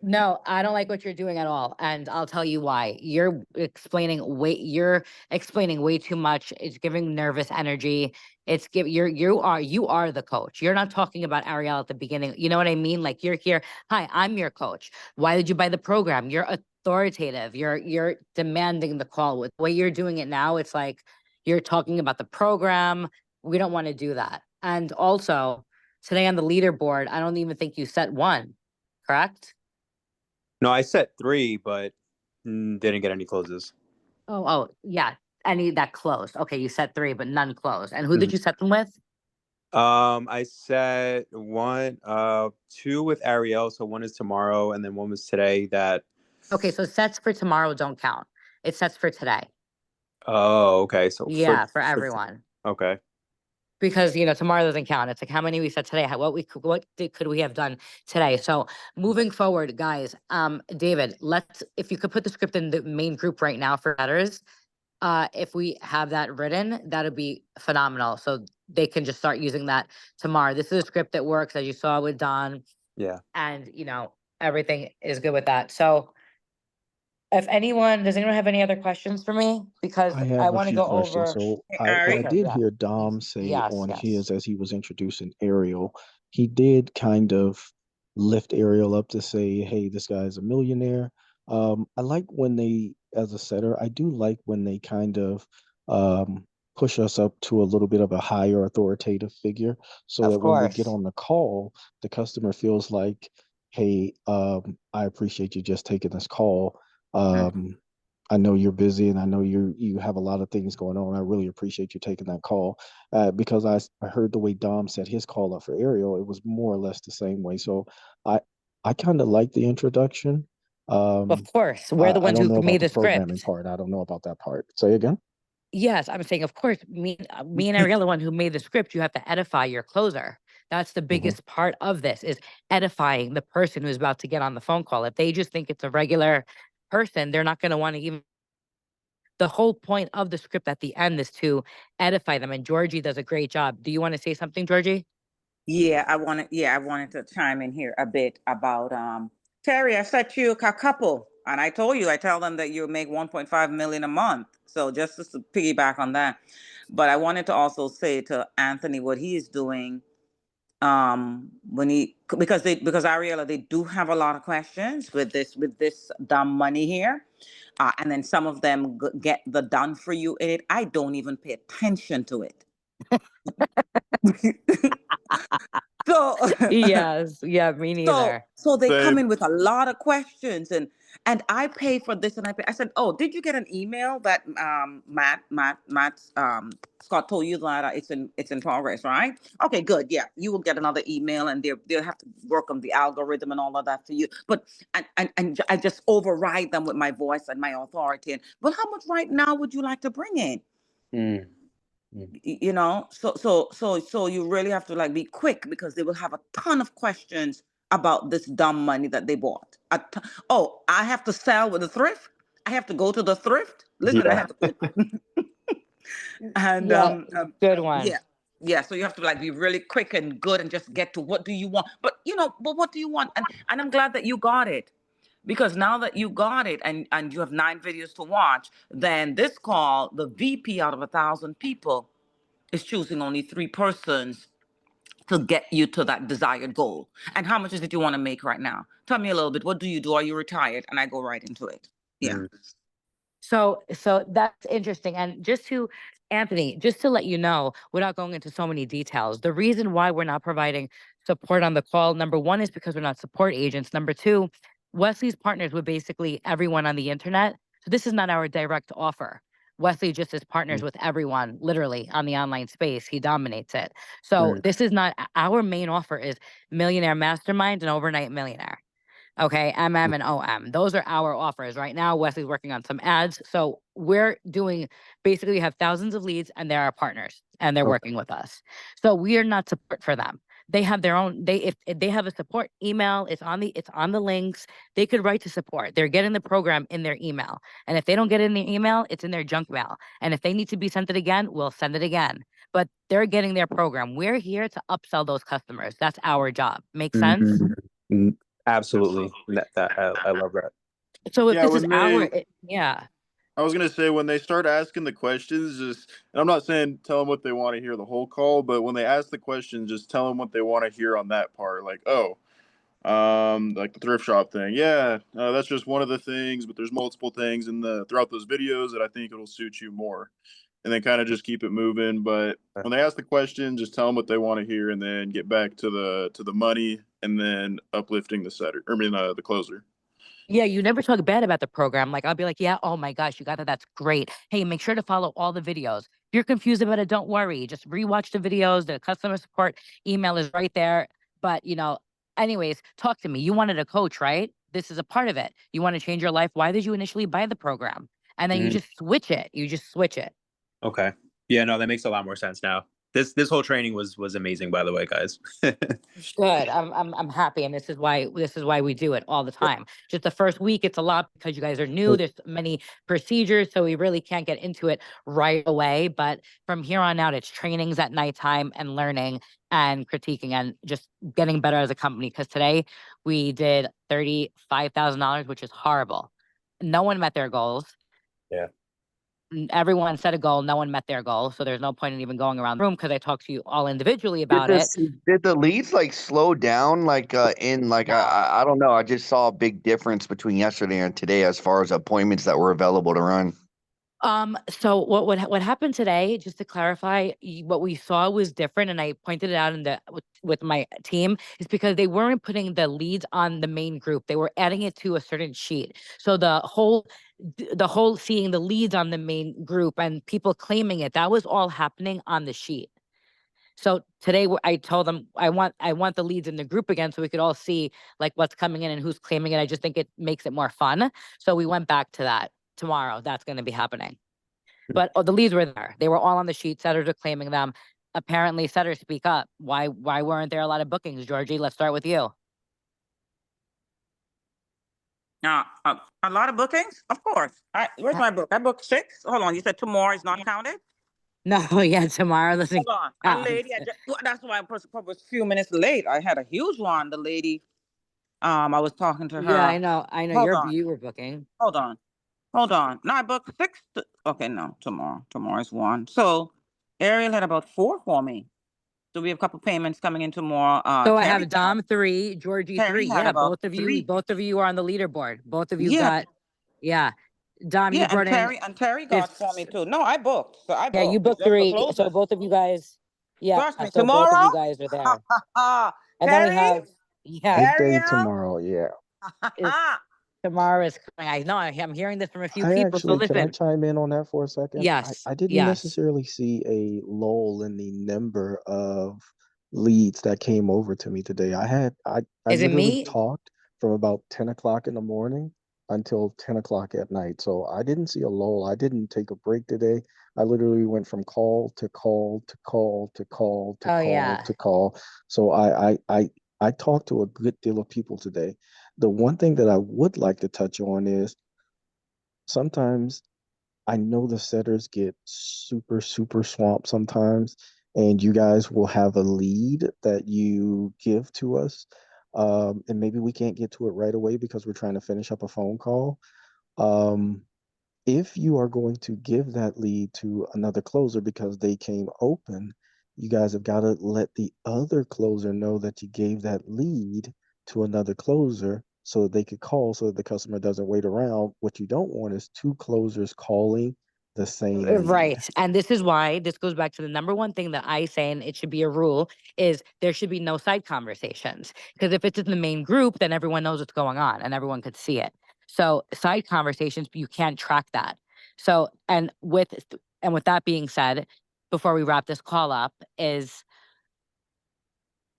No, I don't like what you're doing at all. And I'll tell you why. You're explaining way too much. It's giving nervous energy. You are the coach. You're not talking about Ariel at the beginning. You know what I mean? Like you're here. Hi, I'm your coach. Why did you buy the program? You're authoritative. You're demanding the call. With the way you're doing it now, it's like you're talking about the program. We don't want to do that. And also today on the leaderboard, I don't even think you set one, correct? No, I set 3, but didn't get any closes. Oh, yeah. Any that closed. Okay, you set 3, but none closed. And who did Mhm. you set them with? I set 2 with Ariel, so one is tomorrow, and then one was today. Okay, so sets for tomorrow don't count. It sets for today. Oh, okay. So Yeah, for everyone. okay. Because tomorrow doesn't count. It's like how many we set today, could we have done today? So moving forward, guys, David, if you could put the script in the main group right now for letters. If we have that written, that'd be phenomenal. So they can just start using that tomorrow. This is a script that works, as you saw with Don, Yeah. and everything is good with that. So does anyone have any other questions for me? Because I I have a want to few go questions. over. So Hey, I Okay, did yeah. hear Dom say Yes, on yes. his, as he was introducing Ariel, he did kind of lift Ariel up to say, hey, this guy's a millionaire. I like when they, as a setter, I do like when they kind of um, push us up to a little bit of a higher authoritative figure so Of that when we get course. on the call, the customer feels like, hey, I appreciate you just taking this call. I know you're busy and I know you have a lot of things going on. I really appreciate you taking that call. Because I heard the way Dom set his call up for Ariel, it was more or less the same way. So I kind of like the introduction. Of course. We're the I ones don't who know about made the the programming script. part. I don't know about that part. Say again. Yes, I'm saying, of course, me and Ariel, the one who made the script, you have to edify your closer. That's the biggest part of this is edifying the person who's about to get on the phone call. If they just think it's a regular person, they're not going to want to even. The whole point of the script at the end is to edify them. And Georgie does a great job. Do you want to say something, Georgie? I wanted to chime in here a bit about Terry, I set you a couple and I tell them that you make 1.5 million a month. So just to piggyback on that. But I wanted to also say to Anthony what he is doing when he because Ariella, they do have a lot of questions with this dumb money here. And then some of them get the done for you in it. I don't even pay attention to it. So Yes. Yeah, me So neither. so they come Same. in with a lot of questions and I pay for this and I pay. I said, "Oh, did you get an email that Matt Scott told you that it's in progress, right? Okay, good. Yeah, you will get another email and they'll have to work on the algorithm and all of that for you. But and I just override them with my voice and my authority. And well, how much right now would you like to bring in? Mm, mm. You know, so you really have to like be quick because they will have a ton of questions about this dumb money that they bought. Oh, I have to sell with the thrift. I have to go to the thrift. Listen, I Yeah. have to go. And Yeah, good yeah, one. yeah. So you have to like be really quick and good and just get to what do you want. But but what do you want? And I'm glad that you got it. Because now that you got it and you have 9 videos to watch, then this call, the VP out of 1,000 people is choosing only 3 persons to get you to that desired goal. And how much is it you want to make right now? Tell me a little bit. What do you do? Are you retired? And I go right into it. Yeah. Mm, So that's interesting. And just to Anthony, just to let you know, without going into so many details, the reason why we're not providing support on the call, number one, is because we're not support agents. Number two, Wesley's partners with basically everyone on the internet. So this is not our direct offer. Wesley just is partners mm, with everyone, literally on the online space. He dominates it. So mm. this is not our main offer is Millionaire Mastermind and Overnight Millionaire. Okay, MM and OM. Those are our offers. Right now, Wesley's working on some ads. So we're doing basically we have thousands of leads and they're our partners and they're Okay. working with us. So we are not support for them. They have their own, if they have a support email, it's on the links. They could write to support. They're getting the program in their email. And if they don't get it in their email, it's in their junk mail. And if they need to be sent it again, we'll send it again. But they're getting their program. We're here to upsell those customers. That's our job. Make sense? Mm, mm. Absolutely. I love that. So if Yeah, this is yeah, I was gonna say when they start asking the questions, just and I'm not saying tell them what they want to hear the whole call, but when they ask the question, just tell them what they want to hear on that part. Like, oh, like the thrift shop thing. Yeah, that's just one of the things, but there's multiple things in the throughout those videos that I think it'll suit you more, and then kind of just keep it moving. But when they ask the question, just tell them what they want to hear, and then get back to the money, and then uplifting the setter. The closer. yeah, you never talk bad about the program. Like I'll be like, yeah, oh my gosh, you got it. That's great. Hey, make sure to follow all the videos. If you're confused about it, don't worry. Just rewatch the videos. The customer support email is right there. But anyways, talk to me. You wanted a coach, right? This is a part of it. You want to change your life. Why did you initially buy the program? And then you Mhm. just switch it. You just switch it. Okay. Yeah, no, that makes a lot more sense now. This whole training was amazing, by the way, guys. Good. I'm happy, and this is why we do it all the time. Just the first week, it's a lot because you guys are new. There's many procedures, so we really can't get into it right away. But from here on out, it's trainings at nighttime and learning and critiquing and just getting better as a company. Because today we did $35,000, which is horrible. No one met their goals. Yeah. Everyone set a goal. No one met their goal. So there's no point in even going around the room because I talked to you all individually about it. Did the leads like slow down in like No. I don't know. I just saw a big difference between yesterday and today as far as appointments that were available to run. So what happened today, just to clarify, what we saw was different, and I pointed it out in the with my team, is because they weren't putting the leads on the main group. They were adding it to a certain sheet. So the whole seeing the leads on the main group and people claiming it, that was all happening on the sheet. So today I told them I want the leads in the group again so we could all see like what's coming in and who's claiming it. I just think it makes it more fun. So we went back to that. Tomorrow that's going to be happening. But the leads were there. They were all on the sheet. Setters are claiming them. Apparently, setters speak up. Why weren't there a lot of bookings, Georgie? Let's start with you. A lot of bookings? Of course. Where's my book? I booked 6. Hold on. You said tomorrow is not counted? No, yeah, tomorrow. Listen, Hold on. A lady, that's why I was a few minutes late. I had a huge one. The lady, I was talking to her. Yeah, I know. Hold on. You were booking. Hold on. No, I booked 6. Okay, no, tomorrow. Tomorrow's 1. So Ariel had about 4 for me. So we have a couple payments coming in tomorrow. So I have Dom 3, Georgie Terry 3. had Yeah, about both of you, 3. both of you are on the leaderboard. Both of you Yeah. got, yeah. Dom, you Yeah, brought in. and Terry got for me too. No, I booked. So I booked. Yeah, you It's booked just the 3. So closers. both of you guys, yeah. Trust me, So both of tomorrow? you guys are there. And then we Terry? have, yeah, Big day Ariel? tomorrow, yeah. tomorrow is coming. I know. I'm hearing this from a few I people. So actually, can I listen. chime in on that for a second? Yes. I didn't Yes. necessarily see a lull in the number of leads that came over to me today. I Is it literally me? talked from about 10 o'clock in the morning until 10 o'clock at night. So I didn't see a lull. I didn't take a break today. I literally went from call to call to call to call to Oh, call yeah. to call. So I talked to a good deal of people today. The one thing that I would like to touch on is sometimes I know the setters get super, super swamped sometimes, and you guys will have a lead that you give to us. And maybe we can't get to it right away because we're trying to finish up a phone call. Um, if you are going to give that lead to another closer because they came open, you guys have got to let the other closer know that you gave that lead to another closer so that they could call so that the customer doesn't wait around. What you don't want is 2 closers calling the same lead. Right. And this is why this goes back to the number one thing that I say, and it should be a rule, is there should be no side conversations. Because if it's in the main group, then everyone knows what's going on and everyone could see it. So side conversations, you can't track that. So, and with that being said, before we wrap this call up, is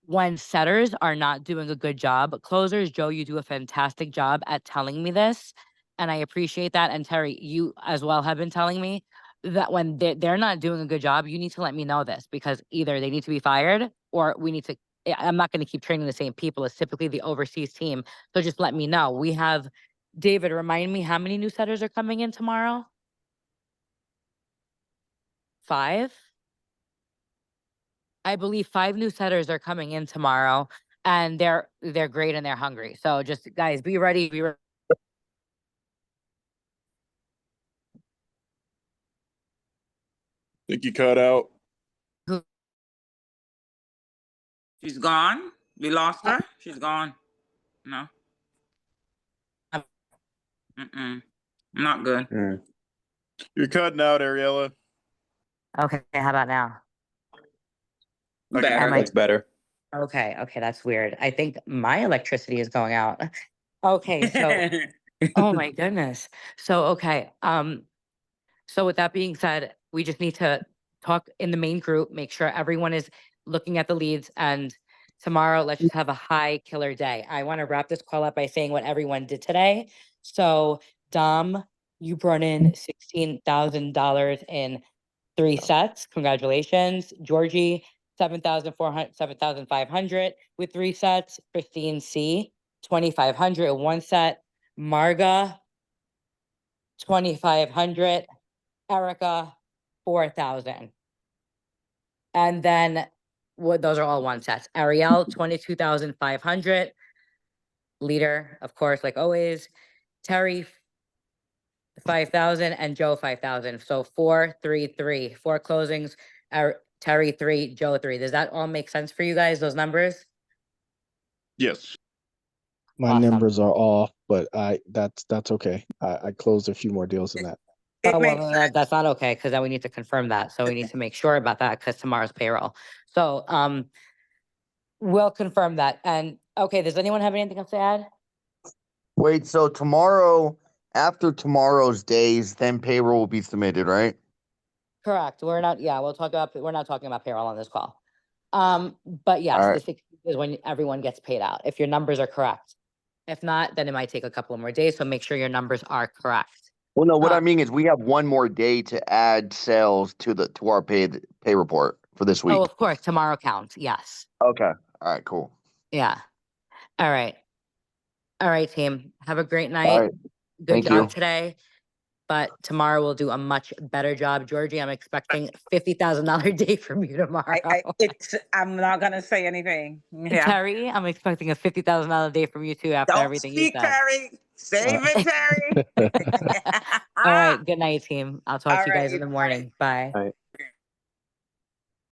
when setters are not doing a good job, closers, Joe, you do a fantastic job at telling me this. And I appreciate that. And Terry, you as well have been telling me that when they're not doing a good job, you need to let me know this because either they need to be fired or we need to, I'm not going to keep training the same people. It's typically the overseas team. So just let me know. We have, David, remind me how many new setters are coming in tomorrow? 5? I believe 5 new setters are coming in tomorrow, and they're great and they're hungry. So just guys, be ready. Think you cut out. She's gone? We lost her? She's gone. No. Not good. You're cutting out, Ariella. Okay, how about now? Better. That's better. Okay, that's weird. I think my electricity is going out. Okay, so oh my goodness. So okay, so with that being said, we just need to talk in the main group, make sure everyone is looking at the leads, and tomorrow let's just have a high killer day. I want to wrap this call up by saying what everyone did today. So Dom, you brought in $16,000 in 3 sets. Congratulations. Georgie, 7,500 with 3 sets. Christine C, 2,500 in 1 set. Marga, 2,500. Erica, 4,000. And then those are all 1 sets. Ariel, 22,500. Leader, of course, like always. Terry, 5,000 and Joe 5,000. So 4, 3, 3. 4 closings. Terry 3, Joe 3. Does that all make sense for you guys? Those numbers? Yes. My Awesome. numbers are off, but that's okay. I closed a few more deals than that. Oh, makes well, sense. that's not okay, because then we need to confirm that. So we need to make sure about that because tomorrow's payroll. So, we'll confirm that. And, okay, does anyone have anything else to add? Wait, so tomorrow, after tomorrow's days, then payroll will be submitted, right? Correct. We're not, yeah, we're not talking about payroll on this call. But yes, All the right. 16th is when everyone gets paid out, if your numbers are correct. If not, then it might take a couple of more days, so make sure your numbers are correct. Well, no, what Uh, I mean is we have one more day to add sales to our pay report for this Oh, week. of course, tomorrow counts, yes. Okay. All right, cool. Yeah. All right. All right, team. Have a great All night. right. Good Thank job you. today. But tomorrow we'll do a much better job. Georgie, I'm expecting $50,000 day from you tomorrow. I'm not gonna say anything. Yeah. Terry, I'm expecting a $50,000 day from you too after Don't everything you speak, said. Terry. Save it, Terry. All right. Good night, team. I'll talk All to you guys right, in the bye. morning. Bye. Right.